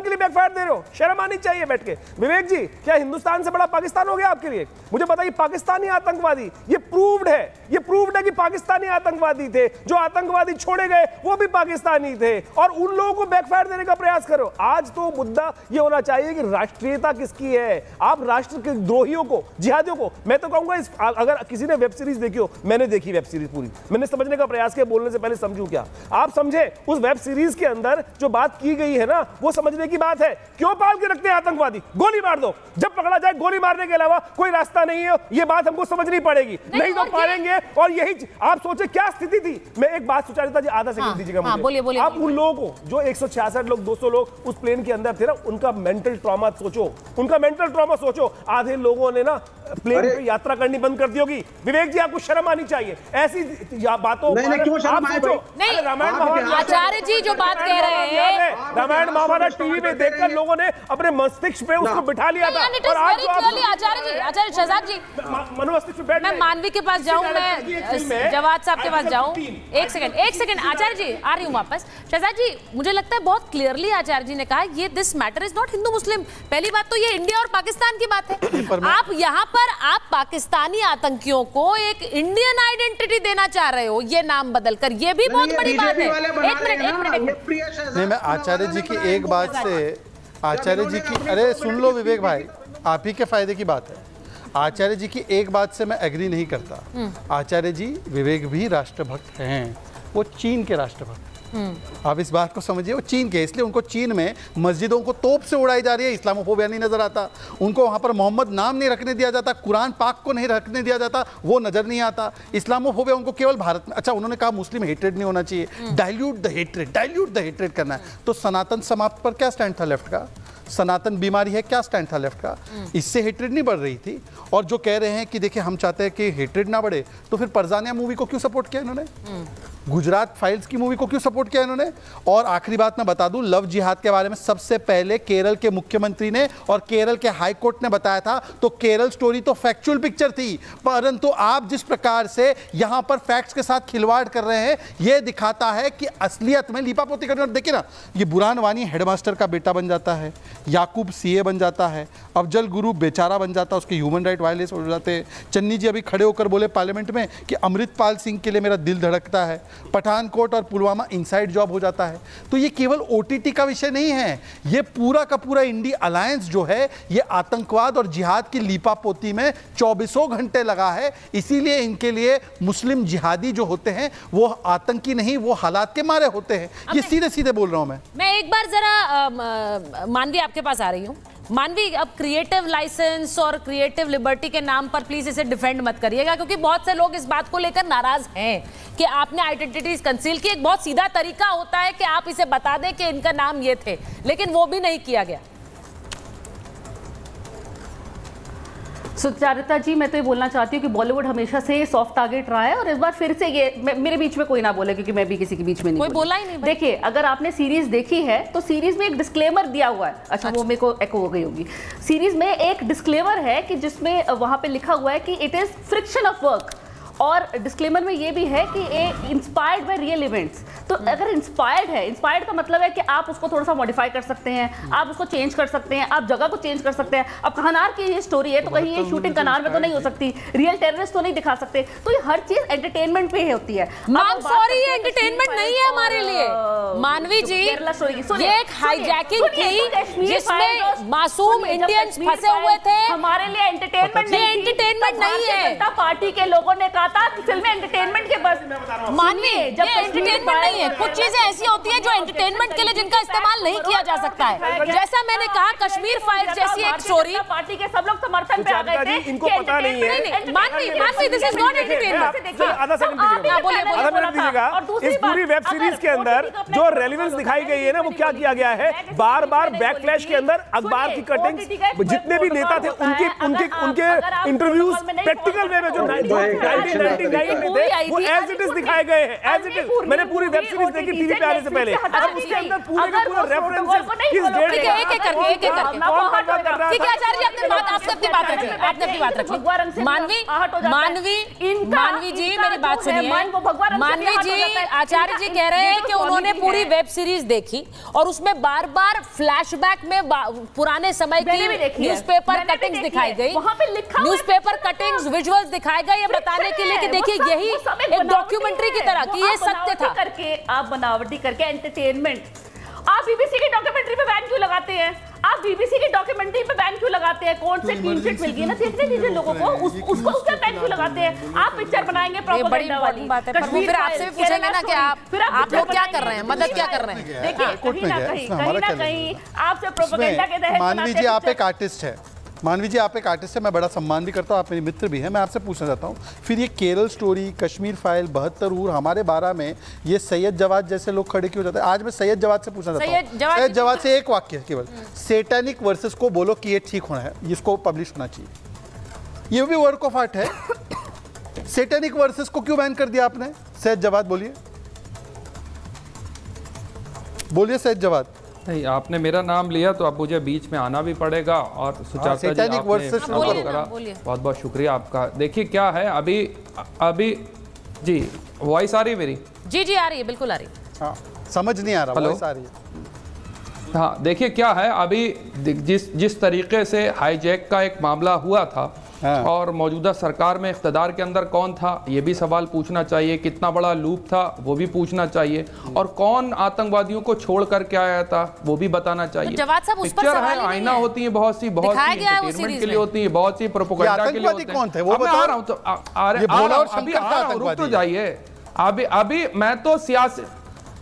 लिए बैकफायर दे रहे हो, शर्म आनी चाहिए बैठ के। विवेक जी, क्या हिंदुस्तान से बड़ा पाकिस्तान हो गया आपके लिए? मुझे बताइए, पाकिस्तानी आतंकवादी, ये प्रूव्ड है कि पाकिस्तानी आतंकवादी थे। जो आतंकवादी छोड़े गए वो भी पाकिस्तानी थे, और उन लोगों को बैकफायर देने का प्रयास करो। आज तो मुद्दा ये होना चाहिए कि राष्ट्रीयता किसकी है। आप राष्ट्र के द्रोहियों को, जिहादियों को, मैं तो कहूंगा, अगर किसी ने वेब सीरीज देखी हो, मैंने देखी वेब सीरीज पूरी, मैंने समझने का प्रयास किया, बोलने से पहले समझूं क्या। आप समझे उस वेब सीरीज के अंदर जो बात की गई है ना, वो समझने की बात है। क्यों पाल के रखते हैं आतंकवादी? गोली मार दो, जब पकड़ा जाए गोली मारने के अलावा कोई रास्ता नहीं है। ये बात हमको समझनी पड़ेगी, नहीं तो पालेंगे। और यही आप सोचे क्या स्थिति थी। मैं एक बात सुचारिता जी, आधा सेकंड दीजिएगा मुझे। बोलिए। आप उन लोगों को, जो 166 लोग, 200 लोग उस प्लेन के अंदर थे ना, उनका मेंटल ट्रॉमा सोचो। आधे लोगों ने ना प्लेन पे यात्रा करनी बंद कर दी होगी। विवेक जी, आपको शर्म आनी चाहिए ऐसी बातों पर। आचार्य जी जो बात कह रहे हैं, रामायण महाभारत टीवी में देखकर लोगों ने अपने मस्तिष्क पे उसको बिठा लिया था। और आज आचार्य शहजाद जी, मनोमस्तिष्क पे बैठ, मैं मानवी के पास जाऊं, मैं जवाद साहब के पास जाऊं। एक सेकंड आचार्य जी, आ रही हूं वापस। शहजाद जी, मुझे लगता है बहुत क्लियरली आचार्य जी ने कहा, ये this matter is not Hindu Muslim. पहली बात तो ये इंडिया और पाकिस्तान की बात है। आप यहाँ पर आप पाकिस्तानी आतंकियों को एक इंडियन आइडेंटिटी देना चाह रहे हो, ये नाम बदलकर। ये भी बहुत बड़ी बात है। एक मिनट। नहीं, मैं आचार्य जी की एक बात से, आचार्य जी की, अरे सुन लो विवेक भाई, आप ही के फायदे की बात है। आचार्य जी की एक बात से मैं एग्री नहीं करता। आचार्य जी, विवेक भी राष्ट्रभक्त हैं, वो चीन के राष्ट्रभक्त। आप इस बात को समझिए, वो चीन के, इसलिए उनको चीन में मस्जिदों को तोप से उड़ाई जा रही है। इस्लामोफोबिया नहीं नजर आता उनको, वहाँ पर मोहम्मद नाम नहीं रखने दिया जाता, कुरान पाक को नहीं रखने दिया जाता, वो नजर नहीं आता। इस्लामोफोबिया उनको केवल भारत में, अच्छा उन्होंने कहा मुस्लिम हेट्रेड नहीं होना चाहिए, डाइल्यूट द हेट्रेड करना है। तो सनातन समाप्त पर क्या स्टैंड था लेफ्ट का? सनातन बीमारी है, क्या स्टैंड था लेफ्ट का? इससे हेट्रेड नहीं बढ़ रही थी। और जो कह रहे हैं कि देखिए हम चाहते हैं कि हेट्रेड ना बढ़े, तो फिर परजानिया मूवी को क्यों सपोर्ट किया इन्होंने? गुजरात फाइल्स की मूवी को क्यों सपोर्ट किया इन्होंने? और आखिरी बात मैं बता दूं, लव जिहाद के बारे में सबसे पहले केरल के मुख्यमंत्री ने और केरल के हाई कोर्ट ने बताया था। तो केरल स्टोरी तो फैक्चुअल पिक्चर थी, परंतु आप जिस प्रकार से यहां पर फैक्ट्स के साथ खिलवाड़ कर रहे हैं, यह दिखाता है कि असलियत में लीपापोती करने। देखिए ना, ये बुरहान वानी हेडमास्टर का बेटा बन जाता है, याकूब सीए बन जाता है, अफजल गुरु बेचारा बन जाता है, उसके ह्यूमन राइट वायलेंस हो जाते हैं। चन्नी जी अभी खड़े होकर बोले पार्लियामेंट में कि अमृतपाल सिंह के लिए मेरा दिल धड़कता है। पठानकोट और पुलवामा इनसाइड जॉब हो जाता है। तो ये केवल ओटीटी का विषय नहीं है, ये पूरा का पूरा इंडिया अलायंस जो है, ये आतंकवाद और जिहाद की लीपापोती में 24 घंटे लगा है। इसीलिए इनके लिए मुस्लिम जिहादी जो होते हैं वो आतंकी नहीं, वो हालात के मारे होते हैं। ये सीधे सीधे बोल रहा हूं मैं एक बार जरा मानवी आपके पास आ रही हूँ। मानवी, अब क्रिएटिव लाइसेंस और क्रिएटिव लिबर्टी के नाम पर प्लीज इसे डिफेंड मत करिएगा, क्योंकि बहुत से लोग इस बात को लेकर नाराज हैं कि आपने आइडेंटिटीज कंसील की। एक बहुत सीधा तरीका होता है कि आप इसे बता दें कि इनका नाम ये थे, लेकिन वो भी नहीं किया गया। सुचारिता जी, मैं तो ये बोलना चाहती हूँ कि बॉलीवुड हमेशा से सॉफ्ट टारगेट रहा है, और इस बार फिर से ये मेरे बीच में कोई ना बोले, क्योंकि मैं भी किसी के बीच में नहीं कोई बोला ही नहीं। देखिए, अगर आपने सीरीज देखी है तो सीरीज में एक डिस्क्लेमर दिया हुआ है। अच्छा, वो मेरे को एको हो गई होगी। सीरीज में एक डिस्क्लेमर है कि जिसमें वहां पे लिखा हुआ है कि it is friction of work, और डिस्क्लेमर में ये भी है कि ये इंस्पायर्ड बाय रियल इवेंट्स। तो अगर इंस्पायर्ड है, इंस्पायर्ड का मतलब है कि आप उसको थोड़ा सा मॉडिफाई कर सकते हैं, आप उसको चेंज कर सकते हैं, आप जगह को चेंज कर सकते हैं। अब कनार की ये स्टोरी है तो कहीं ये शूटिंग कनार में तो नहीं हो सकती, रियल टेररिस्ट तो नहीं दिखा सकते। तो ये हर चीज एंटरटेनमेंट पे होती है। सॉरी, ये एंटरटेनमेंट नहीं है हमारे लिए। मानवी जी, केरला स्टोरी ये एक हाईजैकिंग थी जिसमें मासूम इंडियंस फंसे हुए थे। हमारे लिए एंटरटेनमेंट नहीं है। जनता पार्टी के लोगों ने कहा था कि फिल्में एंटरटेनमेंट के बस मानवी, जब एंटरटेनमेंट नहीं है, कुछ चीजें ऐसी होती हैं जो एंटरटेनमेंट के लिए जिनका इस्तेमाल नहीं किया जा सकता है। जैसा मैंने कहा, कश्मीर फाइल्स जैसी एक स्टोरी, पार्टी के सब लोग समर्थन पे आ गए थे। इनको पता नहीं है। मानवी, दिस इज नॉट एंटरटेनमेंट। आधा सेकंड दीजिएगा। इस पूरी वेब सीरीज के अंदर जो रेलेवेंस दिखाई गई है ना, वो क्या किया गया है, बार बार बैकफ्लैश के अंदर अखबार की कटिंग्स, जितने भी नेता थे उनके इंटरव्यूज प्रैक्टिकल वे में जो 1999 में थे वो एज इट इज दिखाए गए हैं, एज इट इज। मैंने पूरी वेब सीरीज देखी टीवी पे आने से पहले, और उसके अंदर पूरे का पूरा रेफरेंसेस किस डेट ठीक है, एक-एक करके ठीक है आचार्य जी, आपने अपनी बात रखी। मानवी जी मेरी बात सुनिए। मानवी जी, आचार्य जी कह रहे हैं कि उन्होंने पूरी वेब सीरीज देखी और उसमें बार बार फ्लैशबैक में पुराने समय की न्यूज़पेपर कटिंग्स दिखाई गई, न्यूज़पेपर कटिंग्स, विजुअल्स दिखाए गए, ये बताने के लिए कि देखिए यही एक डॉक्यूमेंट्री की तरह कि ये सत्य था। करके आप बनावटी करके एंटरटेनमेंट, आप बीबीसी की डॉक्यूमेंट्री पे बैन क्यों लगाते हैं? आप बीबीसी की डॉक्यूमेंट्री पे बैन क्यों लगाते हैं? कौन से क्लीन चिट मिल गई ना, देखने दीजिए लोगों को, उसको उस पे बैन क्यों लगाते हैं? आप पिक्चर बनाएंगे प्रोपेगेंडा वाली बात है, पर वो फिर आपसे भी पूछेंगे ना कि आप लोग क्या कर रहे हैं, मदद क्या कर रहे हैं? देखिए कहीं ना कहीं आपसे प्रोपेगेंडा के तहत। मानवी जी आप एक आर्टिस्ट है, मानवी जी आप एक आर्टिस्ट है, मैं बड़ा सम्मान भी करता हूँ, आप मेरे मित्र भी हैं। मैं आपसे पूछना चाहता हूँ, फिर ये केरल स्टोरी, कश्मीर फाइल, 72 ऊर, हमारे 12 में ये सैयद जवाद जैसे लोग खड़े क्यों जाते हैं? आज मैं सैयद जवाद से पूछना चाहता हूँ, सैयद जवाद से एक वाक्य केवल, सैटेनिक वर्सेस को बोलो कि ये ठीक होना है, इसको पब्लिश होना चाहिए, ये भी वर्क ऑफ आर्ट है। सैटेनिक वर्सेस को क्यों बैन कर दिया आपने? सैयद जवाद बोलिए सैयद जवाद। नहीं, आपने मेरा नाम लिया तो अब मुझे बीच में आना भी पड़ेगा, और सुचाता जी आपने करा, बहुत बहुत शुक्रिया आपका। देखिए क्या है, अभी जी वॉइस आ रही है मेरी? जी आ रही है, बिल्कुल आ रही है। हाँ, समझ नहीं आ रहा, वॉइस आ रही है। हाँ, देखिए क्या है, अभी जिस तरीके से हाईजैक का एक मामला हुआ था, और मौजूदा सरकार में इख्तिदार के अंदर कौन था ये भी सवाल पूछना चाहिए, कितना बड़ा लूप था वो भी पूछना चाहिए, और कौन आतंकवादियों को छोड़ करके आया था वो भी बताना चाहिए। तो पिक्चर है, आईना होती है, बहुत सी एंटरटेनमेंट के लिए होती है, बहुत सी प्रोपेगेंडा के लिए होती है। कौन थे वो बता रहा हूं, रुक तो जाइए, अभी मैं तो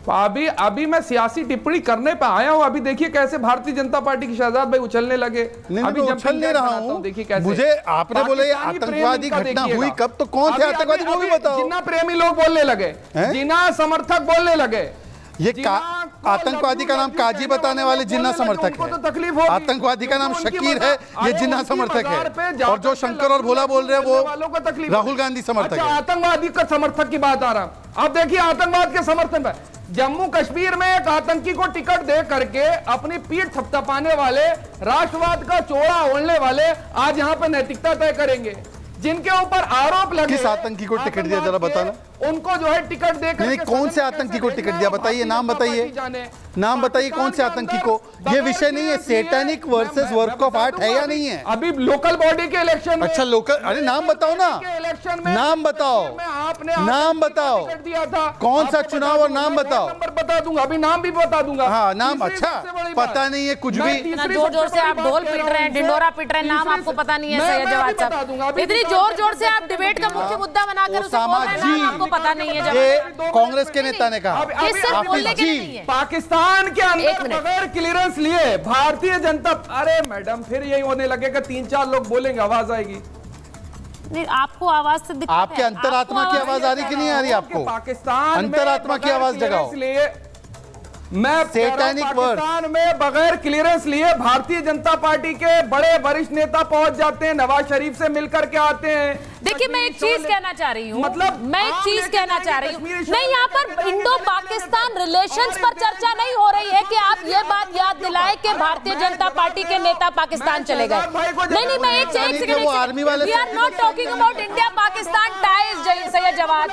अभी मैं सियासी टिप्पणी करने पे आया हूँ। अभी देखिए कैसे भारतीय जनता पार्टी की शहजाद भाई उछलने लगे। अभी उछल नहीं रहा हूँ, देखिए कैसे। मुझे आपने बोले आतंकवादी घटना हुई कब, तो कौन थे आतंकवादी वो भी बताओ। जिन्ना प्रेमी लोग बोलने लगे, जिन्ना समर्थक बोलने लगे, ये आतंकवादी का नाम काजी बताने वाले जिन्ना समर्थक है, आतंकवादी का नाम शकीर है, ये जिन्ना समर्थक है, और जो शंकर और भोला बोल रहे हैं वो राहुल गांधी समर्थक है। आतंकवादी का समर्थक की बात आ रहा। अब देखिए आतंकवाद के समर्थन में जम्मू कश्मीर में एक आतंकी को टिकट दे करके अपनी पीठ थपथपाने वाले, राष्ट्रवाद का चोड़ा ओढ़ने वाले आज यहाँ पे नैतिकता तय करेंगे। जिनके ऊपर आरोप लगे, किस आतंकी को टिकट दिया जरा बताना, उनको जो है टिकट देकर नहीं, कौन से आतंकी को टिकट दिया बताइए, नाम बताइए, नाम बताइए कौन से आतंकी को। ये विषय नहीं है, satanic versus work of art है या नहीं है। अभी लोकल बॉडी के इलेक्शन में, अच्छा लोकल, अरे नाम बताओ ना, नाम बताओ, नाम बताओ, कौन सा चुनाव और नाम बताओ। नंबर बता दूंगा, अभी नाम भी बता दूंगा। हाँ नाम, अच्छा पता नहीं है कुछ भी। जोर से आप ढोल पीट रहे हैं, ढिंडोरा पीट रहे हैं, नाम आपको पता नहीं है सैयद जवाद साहब। इतनी जोर से आप डिबेट का मुख्य मुद्दा बनाकर उसे बोल रहे हैं, आपको पता नहीं है। ये कांग्रेस के नेता ने कहा, पाकिस्तान के अंदर बगैर क्लियरेंस लिए भारतीय जनता, अरे मैडम फिर यही होने लगेगा, 3-4 लोग बोलेंगे आवाज आएगी। नहीं, आपको आवाज से दिक्कत है, आपके अंतरात्मा की आवाज आ रही कि नहीं आ रही आपको? पाकिस्तान अंतरात्मा की आवाज जगाओ। मैं पाकिस्तान में बगैर क्लियरेंस लिए भारतीय जनता पार्टी के बड़े वरिष्ठ नेता पहुंच जाते हैं, नवाज शरीफ से मिलकर के आते हैं। देखिए मैं एक चीज कहना चाह रही हूँ, मतलब मैं एक चीज कहना चाह रही हूँ, नहीं यहाँ पर इंडो पाकिस्तान रिलेशंस पर चर्चा नहीं हो रही है कि आप ये बात याद दिलाए कि भारतीय जनता पार्टी के नेता पाकिस्तान चले गए। नहीं, मैं एक second, we are not talking about India Pakistan ties Syed Jawad,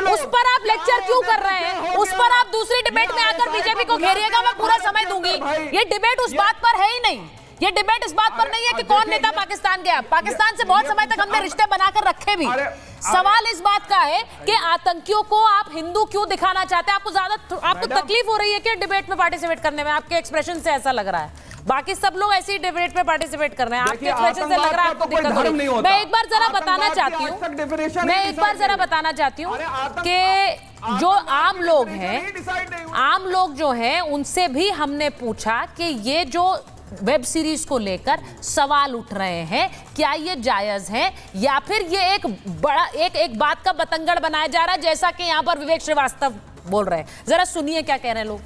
उस पर आप लेक्चर क्यों कर रहे हैं? उस पर आप दूसरी डिबेट में आकर बीजेपी को घेरिएगा, मैं पूरा समय दूंगी। ये डिबेट उस बात पर है ही नहीं, ये डिबेट इस बात पर नहीं है कि कौन नेता पाकिस्तान गया। पाकिस्तान से बहुत समय तक हमने रिश्ते बनाकर रखे भी, सवाल इस बात का है कि आतंकियों को आप हिंदू क्यों दिखाना चाहते हैं? आपको तकलीफ हो रही है कि डिबेट में पार्टिसिपेट करने में? आपके एक्सप्रेशन से ऐसा लग रहा है। बाकी सब लोग ऐसे ही डिबेट में पार्टिसिपेट कर रहे हैं, आपके एक्सप्रेशन से लग रहा है आपको दिक्कत हो रही है। मैं एक बार जरा बताना चाहती हूँ कि जो आम लोग जो हैं उनसे भी हमने पूछा कि ये जो वेब सीरीज को लेकर सवाल उठ रहे हैं, क्या ये जायज है या फिर ये एक बात का बतंगड़ बनाया जा रहा है, जैसा कि यहाँ पर विवेक श्रीवास्तव बोल रहे हैं। जरा सुनिए क्या कह रहे हैं लोग।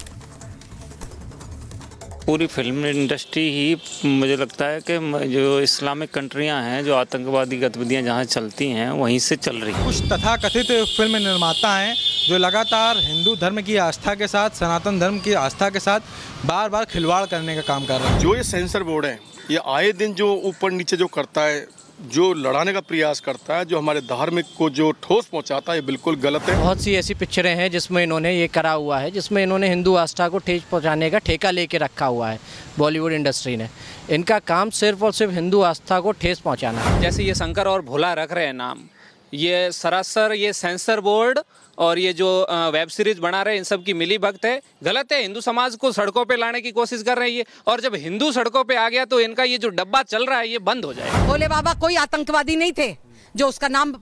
पूरी फिल्म इंडस्ट्री ही मुझे लगता है कि जो इस्लामिक कंट्रियां हैं, जो आतंकवादी गतिविधियां जहां चलती हैं वहीं से चल रही हैं। कुछ तथाकथित फिल्म निर्माता हैं जो लगातार हिंदू धर्म की आस्था के साथ, सनातन धर्म की आस्था के साथ बार बार खिलवाड़ करने का काम कर रहे हैं। जो ये सेंसर बोर्ड है, ये आए दिन जो ऊपर नीचे जो करता है, जो लड़ाने का प्रयास करता है, जो हमारे धार्मिक को जो ठोस पहुंचाता है, ये बिल्कुल गलत है। बहुत सी ऐसी पिक्चरें हैं जिसमें इन्होंने ये करा हुआ है, जिसमें इन्होंने हिंदू आस्था को ठेस पहुंचाने का ठेका लेके रखा हुआ है। बॉलीवुड इंडस्ट्री ने, इनका काम सिर्फ और सिर्फ हिंदू आस्था को ठेस पहुंचाना है। जैसे ये शंकर और भोला रख रहे हैं नाम, ये सरासर ये सेंसर बोर्ड और ये जो वेब सीरीज बना रहे हैं इन सब की मिली भगत है। गलत है, हिंदू समाज को सड़कों पे लाने की कोशिश कर रही है और जब हिंदू सड़कों पे आ गया तो इनका ये जो डब्बा चल रहा है ये बंद हो जाए। भोले बाबा कोई आतंकवादी नहीं थे, जो उसका नाम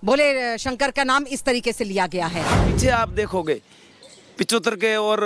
भोले शंकर का नाम इस तरीके से लिया गया है। पीछे आप देखोगे 75 के और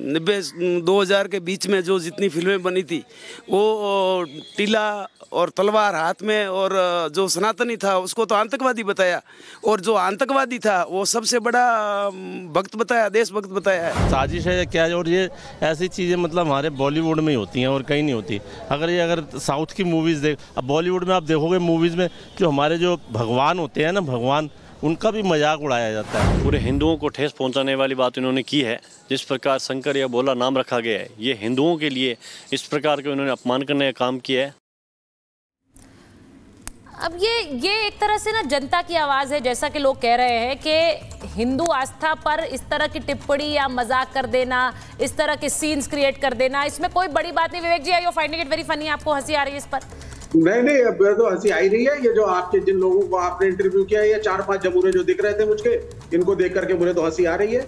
90-2000 के बीच में जो जितनी फिल्में बनी थी, वो टीला और तलवार हाथ में, और जो सनातनी था उसको तो आतंकवादी बताया, और जो आतंकवादी था वो सबसे बड़ा भक्त बताया, देशभक्त बताया है। साजिश है क्या है? और ये ऐसी चीज़ें मतलब हमारे बॉलीवुड में ही होती हैं और कहीं नहीं होती। अगर साउथ की मूवीज़ देख, अब बॉलीवुड में आप देखोगे मूवीज़ में जो हमारे जो भगवान होते हैं ना, भगवान, उनका भी मजाक उड़ाया जाता है। पूरे हिंदुओं को ठेस पहुंचाने वाली बात इन्होंने की है। जिस प्रकार शंकर या भोला नाम रखा गया है, ये हिंदुओं के लिए इस प्रकार के उन्होंने अपमान करने का काम किया है। अब ये एक तरह से ना जनता की आवाज़ है, जैसा कि लोग कह रहे हैं कि हिंदू आस्था पर इस तरह की टिप्पणी या मजाक कर देना, इस तरह के सीन्स क्रिएट कर देना, इसमें कोई बड़ी बात नहीं। Vivek ji, I you finding it very funny? आपको हंसी आ रही है इस पर? नहीं, अब तो हंसी आई रही है। ये जो आपके जिन लोगों को आपने इंटरव्यू किया, ये 4-5 जबूरे जो दिख रहे थे मुझके, इनको देख करके मुझे तो हंसी आ रही है।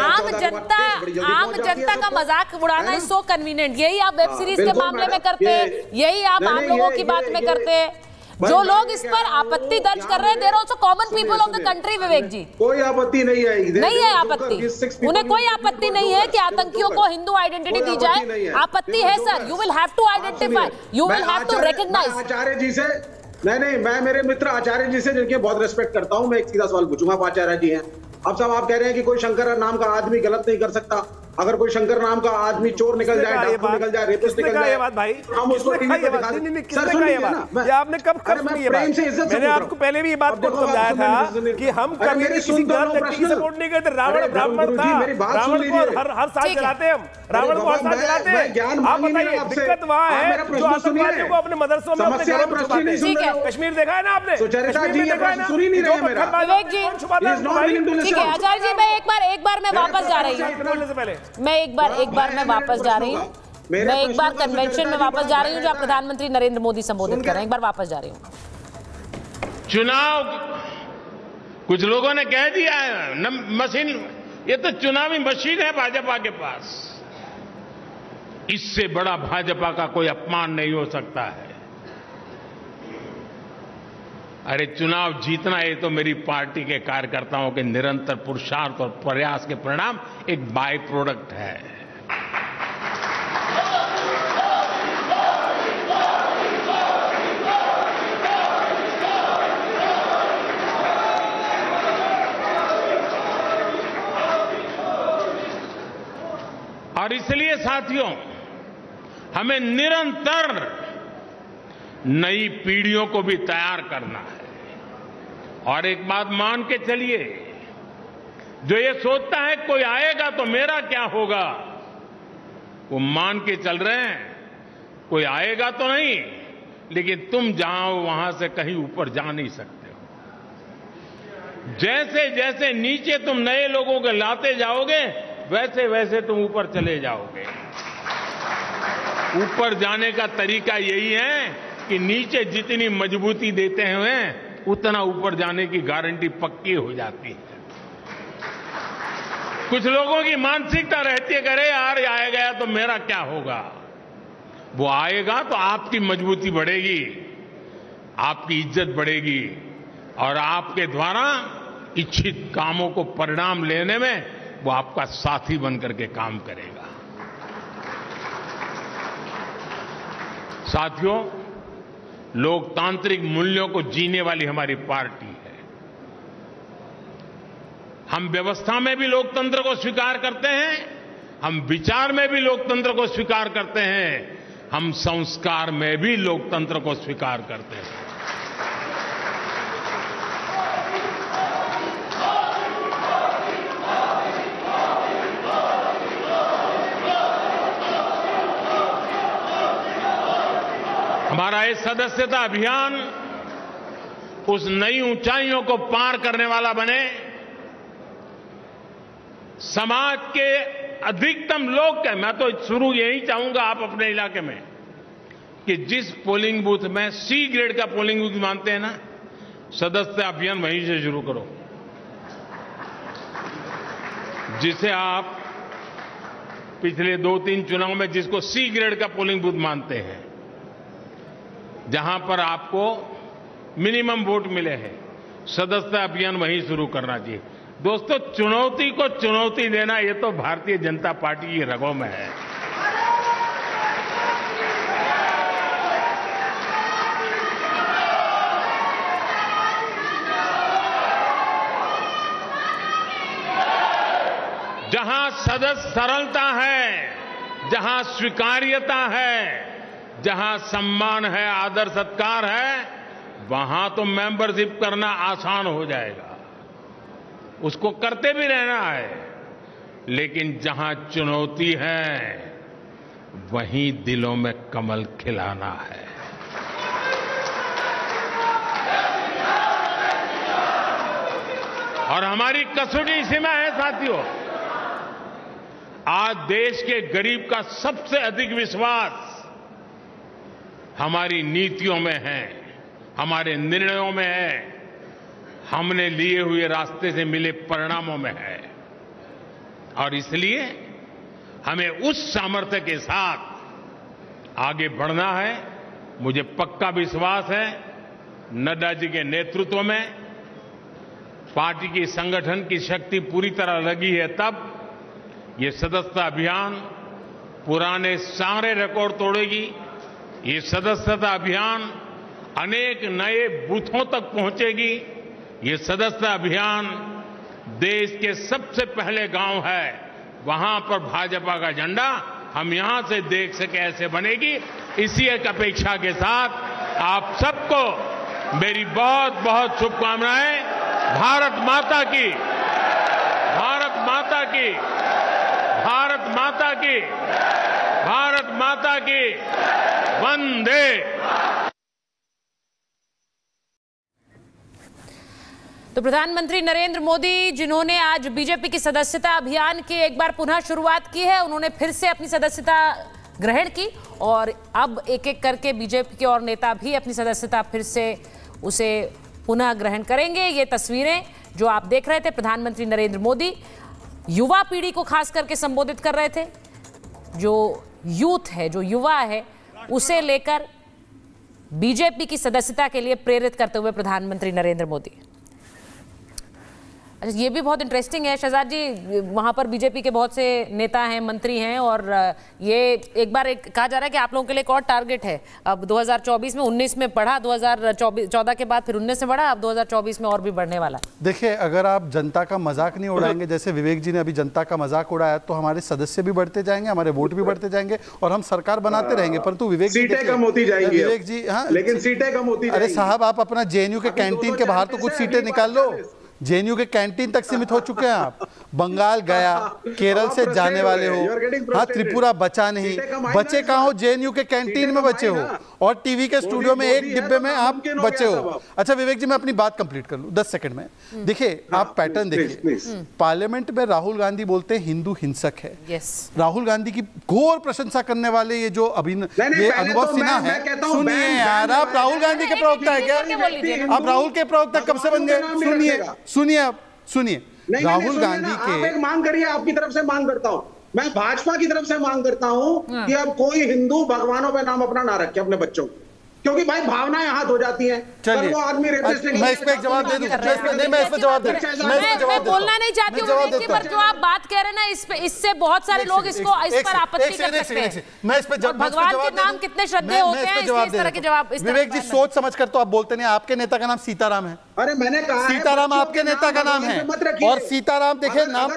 आम जनता का मजाक उड़ाना इज सो कन्वीनियंट। यही आप वेब सीरीज के मामले में करते हैं, यही आप आम लोगों की बात में करते हैं। जो लोग इस पर आपत्ति दर्ज कर रहे हैं, they're also common people of the country. Vivek ji, कोई आपत्ति नहीं है, नहीं है आपत्ति, उन्हें कोई आपत्ति नहीं है कि आतंकियों को हिंदू आइडेंटिटी दी जाए। आपत्ति है sir, you will have to identify, you will have to recognise. Acharya ji से नहीं, मैं मेरे मित्र आचार्य जी से, जिनके बहुत रिस्पेक्ट करता हूं, मैं एक सीधा सवाल पूछूंगा। आचार्य जी हैं, अब साहब आप कह रहे हैं कि कोई शंकर नाम का आदमी गलत नहीं कर सकता। अगर कोई शंकर नाम का आदमी चोर निकल जाए, डाकू निकल जाए, रेपिस्ट निकल जाए, हम उसको टीवी पे दिखा दें। सर सुनिए ना, ये आपने कब सुनी ये बात? मैंने आपको पहले भी ये बात को समझाया था कि हम कभी किसी गलत व्यक्ति की सपोर्ट नहीं करते। रावण ब्राह्मण था, रावण को हर साल जलाते हम, रावण को हर साल जलाते हैं। आप बताइए, दिक्कत वहाँ है जो आतंकवादियों को अपने मदरसों में, अपने घरों में छुपाते हैं। कश्मीर देखा है ना आपने? कश्मीर में देखा है ना? विवेक जी, ठीक है आचार्य जी, मैं एक बार मैं वापस जा रही हूँ, मैं एक बार मैं वापस जा रही हूँ, मैं एक बार कन्वेंशन में वापस जा रही हूँ जहाँ प्रधानमंत्री नरेंद्र मोदी संबोधित कर रहे हैं। एक बार वापस जा रही हूँ। चुनाव कुछ लोगों ने कह दिया है मशीन, ये तो चुनावी मशीन है भाजपा के पास। इससे बड़ा भाजपा का कोई अपमान नहीं हो सकता है। अरे चुनाव जीतना ये तो मेरी पार्टी के कार्यकर्ताओं के निरंतर पुरुषार्थ और प्रयास के परिणाम एक बाय प्रोडक्ट है। और इसलिए साथियों, हमें निरंतर नई पीढ़ियों को भी तैयार करना है। और एक बात मान के चलिए, जो ये सोचता है कोई आएगा तो मेरा क्या होगा, वो मान के चल रहे हैं कोई आएगा तो नहीं, लेकिन तुम जाओ वहां से कहीं ऊपर जा नहीं सकते हो। जैसे जैसे नीचे तुम नए लोगों को लाते जाओगे, वैसे वैसे तुम ऊपर चले जाओगे। ऊपर जाने का तरीका यही है कि नीचे जितनी मजबूती देते हुए उतना ऊपर जाने की गारंटी पक्की हो जाती है। कुछ लोगों की मानसिकता रहती है कि अरे यार ये आया गया तो मेरा क्या होगा। वो आएगा तो आपकी मजबूती बढ़ेगी, आपकी इज्जत बढ़ेगी और आपके द्वारा इच्छित कामों को परिणाम लेने में वो आपका साथी बनकर के काम करेगा। साथियों, लोकतांत्रिक मूल्यों को जीने वाली हमारी पार्टी है। हम व्यवस्था में भी लोकतंत्र को स्वीकार करते हैं, हम विचार में भी लोकतंत्र को स्वीकार करते हैं, हम संस्कार में भी लोकतंत्र को स्वीकार करते हैं। हमारा ये सदस्यता अभियान उस नई ऊंचाइयों को पार करने वाला बने, समाज के अधिकतम लोग के, मैं तो शुरू यही चाहूंगा आप अपने इलाके में कि जिस पोलिंग बूथ में सी ग्रेड का पोलिंग बूथ मानते हैं ना, सदस्यता अभियान वहीं से शुरू करो। जिसे आप पिछले 2-3 चुनाव में जिसको सी ग्रेड का पोलिंग बूथ मानते हैं, जहां पर आपको मिनिमम वोट मिले हैं, सदस्यता अभियान वहीं शुरू करना चाहिए। दोस्तों, चुनौती को चुनौती देना ये तो भारतीय जनता पार्टी की रगों में है। जहां सदस्य सरलता है, जहां स्वीकार्यता है, जहां सम्मान है, आदर सत्कार है, वहां तो मेंबरशिप करना आसान हो जाएगा, उसको करते भी रहना है। लेकिन जहां चुनौती है वहीं दिलों में कमल खिलाना है। और हमारी कसौटी इसी में है साथियों। आज देश के गरीब का सबसे अधिक विश्वास हमारी नीतियों में है, हमारे निर्णयों में है, हमने लिए हुए रास्ते से मिले परिणामों में है। और इसलिए हमें उस सामर्थ्य के साथ आगे बढ़ना है। मुझे पक्का विश्वास है नड्डा जी के नेतृत्व में पार्टी की संगठन की शक्ति पूरी तरह लगी है, तब ये सदस्यता अभियान पुराने सारे रिकॉर्ड तोड़ेगी। ये सदस्यता अभियान अनेक नए बूथों तक पहुंचेगी। ये सदस्यता अभियान देश के सबसे पहले गांव है, वहां पर भाजपा का झंडा हम यहां से देख सके ऐसे बनेगी। इसी एक अपेक्षा के साथ आप सबको मेरी बहुत बहुत शुभकामनाएं। भारत माता की, भारत माता की, भारत माता की, भारत माता की, वंदे। तो प्रधानमंत्री नरेंद्र मोदी, जिन्होंने आज बीजेपी की सदस्यता अभियान की एक बार पुनः शुरुआत की है, उन्होंने फिर से अपनी सदस्यता ग्रहण की और अब एक एक करके बीजेपी के और नेता भी अपनी सदस्यता फिर से उसे पुनः ग्रहण करेंगे। ये तस्वीरें जो आप देख रहे थे, प्रधानमंत्री नरेंद्र मोदी युवा पीढ़ी को खास करके संबोधित कर रहे थे। जो यूथ है, जो युवा है, उसे लेकर बीजेपी की सदस्यता के लिए प्रेरित करते हुए प्रधानमंत्री नरेंद्र मोदी। अच्छा, ये भी बहुत इंटरेस्टिंग है शहजाद जी, वहाँ पर बीजेपी के बहुत से नेता हैं, मंत्री हैं और ये एक बार कहा जा रहा है कि आप लोगों के लिए एक और टारगेट है। अब 2024 में 19 में बढ़ा, 2014 के बाद फिर 19 में बढ़ा, अब 2024 में और भी बढ़ने वाला है। देखिए, अगर आप जनता का मजाक नहीं उड़ाएंगे, जैसे विवेक जी ने अभी जनता का मजाक उड़ाया, तो हमारे सदस्य भी बढ़ते जाएंगे, हमारे वोट भी बढ़ते जाएंगे और हम सरकार बनाते रहेंगे। परंतु विवेक जी, सीटें कम होती जाएंगी, विवेक जी, हाँ, लेकिन सीटें कम होती अरे साहब, आप अपना जेएनयू के कैंटीन के बाहर तो कुछ सीटें निकाल लो। जेएनयू के कैंटीन तक सीमित हो चुके हैं आप। बंगाल गया, केरल से जाने वाले हो, हाँ त्रिपुरा बचा नहीं, बचे कहाँ हो? जेएनयू के कैंटीन में बचे हो और टीवी के स्टूडियो में एक डिब्बे में आप बचे हो। अच्छा विवेक जी, मैं अपनी बात कंप्लीट कर लूं 10 सेकंड में। देखिए आप पैटर्न देखिए, पार्लियामेंट में राहुल गांधी बोलते हैं हिंदू हिंसक है, राहुल गांधी की घोर प्रशंसा करने वाले ये जो ये अनुभव सिन्हा है, सुनिए यार, आप राहुल गांधी के प्रवक्ता है क्या? आप राहुल के प्रवक्ता कब से बन गए? सुनिए राहुल गांधी के, आप एक मांग करिए, आपकी तरफ से मांग करता हूं, मैं भाजपा की तरफ से मांग करता हूं कि अब कोई हिंदू भगवानों पे नाम अपना ना रखे अपने बच्चों, क्योंकि भाई भावनाएं हाथ हो जाती हैं। चलिए वो आदमी मैं इस पे एक जवाब दे दूं, मैं इस पे जवाब दे दूं, मैं बोलना नहीं चाहती हूं विवेक, पर जो आप बात कह रहे हैं ना, इससे बहुत सारे लोग इस पर आपत्ति कर सकते हैं। मैं इस पे भगवान के नाम कितने श्रद्धेय होते हैं, इस तरह के जवाब। विवेक जी सोच समझ कर तो आप बोलते नहीं, आपके नेता का नाम सीताराम है। अरे मैंने कहा सीताराम आपके नेता का नाम है, और सीताराम देखिए नाम,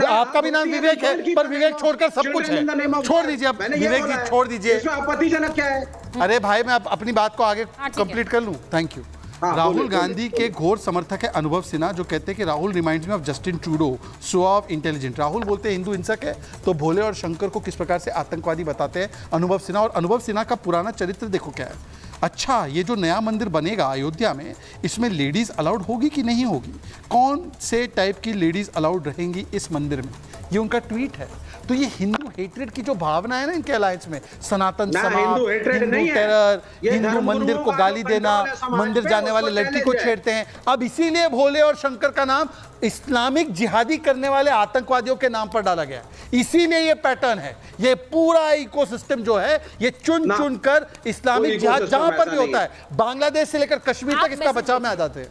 आपका भी नाम विवेक है, पर विवेक छोड़कर सब कुछ है। छोड़ दीजिए आप विवेक जी, छोड़ दीजिए। आपत्तिजनक क्या है? अरे भाई मैं अपनी बात को आगे कंप्लीट कर लूं। Thank you. राहुल गांधी के घोर समर्थक है अनुभव सिन्हा, जो कहते हैं कि Rahul reminds me of Justin Trudeau, so of intelligent. Rahul बोलते हैं हिंदू हिंसक है, तो भोले और शंकर को किस प्रकार से आतंकवादी बताते हैं अनुभव सिन्हा। और अनुभव सिन्हा का पुराना चरित्र देखो क्या है। अच्छा ये जो नया मंदिर बनेगा अयोध्या में, इसमें लेडीज़ अलाउड होगी कि नहीं होगी? कौन से टाइप की लेडीज़ अलाउड रहेंगी इस मंदिर में? ये उनका ट्वीट है। तो ये हिंदू हेट्रेड की जो भावना है ना इनके अलायंस में, सनातन समाज, हिंदू टेरर, हिंदू मंदिर को गाली देना, मंदिर जाने वाले लड़की को छेड़ते हैं। अब इसीलिए भोले और शंकर का नाम इस्लामिक जिहादी करने वाले आतंकवादियों के नाम पर डाला गया। इसीलिए ये पैटर्न है, ये पूरा इकोसिस्टम जो है ये चुन चुन कर इस्लामिक जिहाद जहां पर भी होता है, बांग्लादेश से लेकर कश्मीर तक इसका बचाव में आ जाते हैं।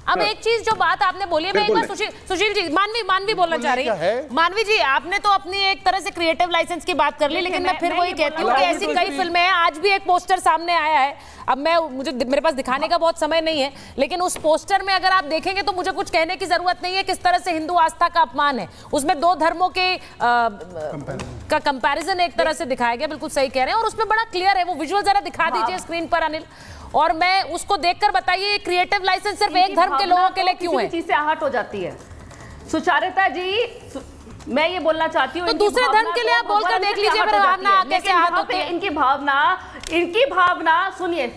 अब एक चीज जो बात आपने बोली है, मैं एक बार सुशील जी, मानवी बोलना चाह रही है। मानवी जी, आपने तो अपनी एक तरह से क्रिएटिव लाइसेंस की बात कर ली, लेकिन मैं फिर वही कहती हूँ कि ऐसी कई फिल्में हैं। आज भी एक पोस्टर सामने आया है, अब मेरे पास दिखाने का बहुत समय नहीं है, लेकिन उस पोस्टर में अगर आप देखेंगे तो मुझे कुछ कहने की जरूरत नहीं है किस तरह से हिंदू आस्था का अपमान है। उसमें दो धर्मों के का कंपैरिजन एक तरह से दिखाया गया, बिल्कुल सही कह रहे हैं, और उसमें बड़ा क्लियर है। वो विजुअल जरा दिखा दीजिए स्क्रीन पर अनिल, और मैं उसको देखकर बताइए क्रिएटिव लाइसेंस सिर्फ एक धर्म के लोगों के लिए क्यों है? चीज से आहट हो जाती है। सुचारिता जी, मैं ये बोलना चाहती हूँ, तो दूसरे धर्म के लिए आप बोलकर देख लीजिए भावना कैसे आहत होती है। इनकी भावना सुनिए,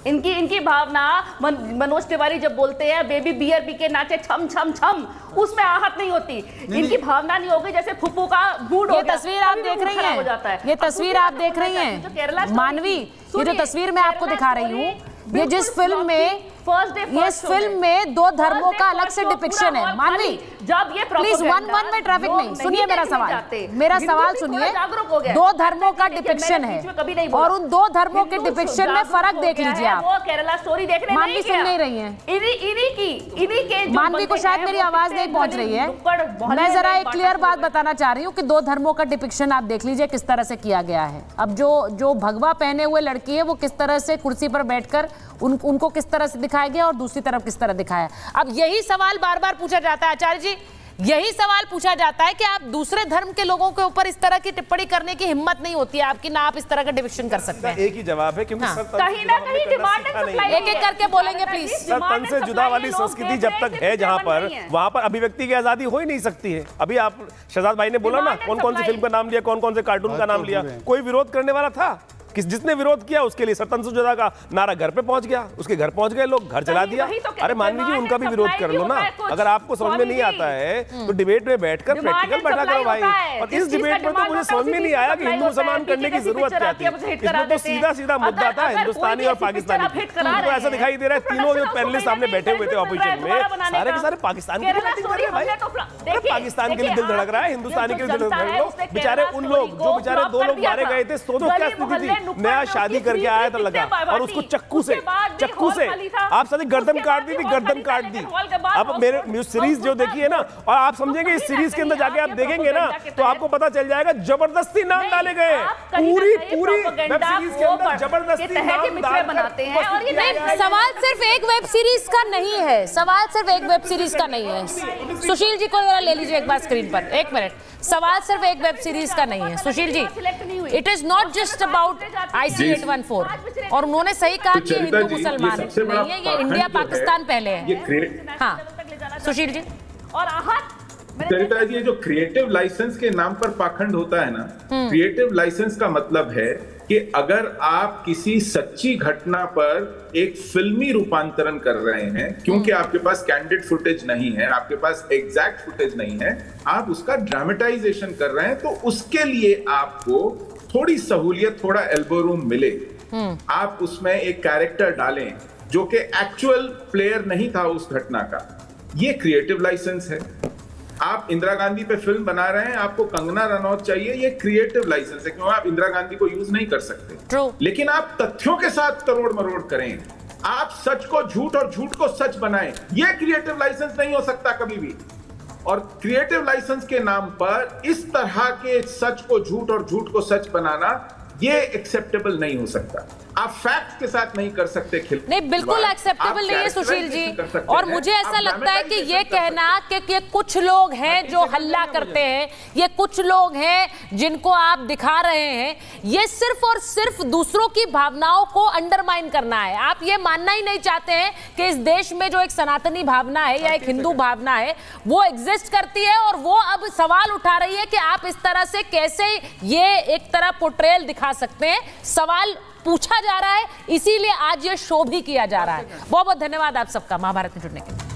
इनकी भावना मनोज तिवारी जब बोलते हैं बेबी बियर पी के नाचे छम छम छम, उसमें आहत नहीं होती। इनकी भावना नहीं होगी जैसे फुप्पू का मूड हो गया। ये तस्वीर आप देख रही हैं, ये तस्वीर आप देख रही हैं मानवी, ये जो तस्वीर मैं आपको दिखा रही हूँ, ये जिस फिल्म में इस फिल्म में दो धर्मों का अलग से डिपिक्शन है। मानवी जब ये प्लीज वन में ट्रैफिक नहीं, सुनिए मेरा सवाल सुनिए। दो धर्मों का डिपिक्शन है और उन दो धर्मों के डिपिक्शन में फर्क देख लीजिए आप। वो केरला स्टोरी देखने मानवी सुन नहीं रही है, इन्हीं के मानवी को शायद मेरी आवाज नहीं पहुंच रही है। मैं जरा एक क्लियर बात बताना चाह रही हूँ कि दो धर्मों का डिपिक्शन आप देख लीजिए किस तरह से किया गया है। अब जो भगवा पहने हुए लड़की है वो किस तरह से कुर्सी पर बैठकर उनको किस तरह से दिखाया गया और दूसरी तरफ किस तरह दिखाया। अब यही सवाल बार बार पूछा जाता है आचार्य जी, यही सवाल पूछा जाता है कि आप दूसरे धर्म के लोगों के ऊपर इस तरह की टिप्पणी करने की हिम्मत नहीं होती है आपकी, ना आप इस तरह का डिविजन कर सकते हैं। एक ही जवाब है, क्योंकि कहीं ना कहीं डिमांड एंड सप्लाई, एक एक करके बोलेंगे प्लीज। तन से जुदा वाली संस्कृति जब तक है जहां पर, वहां पर अभिव्यक्ति की आजादी हो ही नहीं सकती है। अभी आप शहजाद भाई ने बोला ना, कौन कौन सी फिल्म का नाम लिया, कौन कौन से कार्टून का नाम लिया, कोई विरोध करने वाला था? जिसने विरोध किया उसके लिए स्वतंत्र सुजाता का नारा घर पे पहुंच गया, उसके घर पहुंच गए लोग, घर जला दिया। अरे मानवी जी, उनका भी विरोध कर लो ना। अगर आपको समझ में नहीं आता है तो डिबेट में बैठकर प्रैक्टिकल बैठा करो भाई। और इस डिबेट में तो मुझे समझ में नहीं आया कि हिंदू मुसलमान करने की जरूरत क्या थी। इसमें तो सीधा सीधा मुद्दा था हिंदुस्तानी और पाकिस्तानी। तो ऐसा दिखाई दे रहा है तीनों जो पैनलिस्ट सामने बैठे हुए थे ऑपोजिशन में, सारे के सारे पाकिस्तान के लिए कर रहे हैं भाई। पाकिस्तान के लिए दिल धड़क रहा है, हिंदुस्तानी के लिए दिल धड़क लो। बेचारे उन लोग जो बेचारे 2 लोग मारे गए थे, सोचो क्या स्थिति थी। नया शादी करके आया था लगा, और उसको चक्कू से आप सारी गर्दन काट दी थी, गर्दन काट दी। अब मेरे न्यूज सीरीज जो देखी है ना, और आप समझेंगे इस सीरीज के अंदर जाके आप देखेंगे ना तो आपको पता चल जाएगा जबरदस्ती नाम डाले गए। पूरी वेब सीरीज के अंदर जबरदस्ती नाम बनाते हैं। और ये सवाल सिर्फ एक वेब सीरीज का नहीं है, सवाल सिर्फ एक वेब सीरीज का नहीं है। सुशील जी को जरा ले लीजिए एक बार स्क्रीन पर, एक मिनट। सवाल सिर्फ एक वेब सीरीज का नहीं है Sushil ji, it is not just about IC 814। और उन्होंने सही कहा कि हिंदू मुसलमान नहीं है, ये इंडिया पाकिस्तान पहले है। हाँ सुशील जी। और आहत सरिता जी, जो क्रिएटिव लाइसेंस के नाम पर पाखंड होता है ना, क्रिएटिव लाइसेंस का मतलब है कि अगर आप किसी सच्ची घटना पर एक फिल्मी रूपांतरण कर रहे हैं, क्योंकि आपके पास कैंडिड फुटेज नहीं है, आपके पास एग्जैक्ट फुटेज नहीं है, आप उसका ड्रामेटाइजेशन कर रहे हैं, तो उसके लिए आपको थोड़ी सहूलियत, थोड़ा एल्बो रूम मिले। आप उसमें एक कैरेक्टर डालें जो कि एक्चुअल प्लेयर नहीं था उस घटना का, ये क्रिएटिव लाइसेंस है। आप इंदिरा गांधी पे फिल्म बना रहे हैं, आपको कंगना रनौत चाहिए, ये क्रिएटिव लाइसेंस है, क्योंकि आप इंदिरा गांधी को यूज नहीं कर सकते। लेकिन आप तथ्यों के साथ तरोड़ मरोड़ करें, आप सच को झूठ और झूठ को सच बनाएं, ये क्रिएटिव लाइसेंस नहीं हो सकता कभी भी। और क्रिएटिव लाइसेंस के नाम पर इस तरह के सच को झूठ और झूठ को सच बनाना, ये एक्सेप्टेबल नहीं हो सकता। आप फैक्ट के साथ नहीं कर सकते। नहीं, बिल्कुल एक्सेप्टेबल नहीं है सुशील जी। और मुझे ऐसा लगता है कि ये कहना कि ये कुछ लोग हैं जो हल्ला करते हैं, ये कुछ लोग हैं जिनको आप दिखा रहे हैं, ये सिर्फ और सिर्फ दूसरों की भावनाओं को अंडरमाइन करना है। आप ये मानना ही नहीं चाहते हैं कि इस देश में जो एक सनातनी भावना है या एक हिंदू भावना है वो एग्जिस्ट करती है, और वो अब सवाल उठा रही है कि आप इस तरह से कैसे ये एक तरह पोर्ट्रेयल दिखा सकते हैं। सवाल पूछा जा रहा है, इसीलिए आज ये शो भी किया जा रहा है। बहुत बहुत धन्यवाद आप सबका महाभारत में जुड़ने के लिए।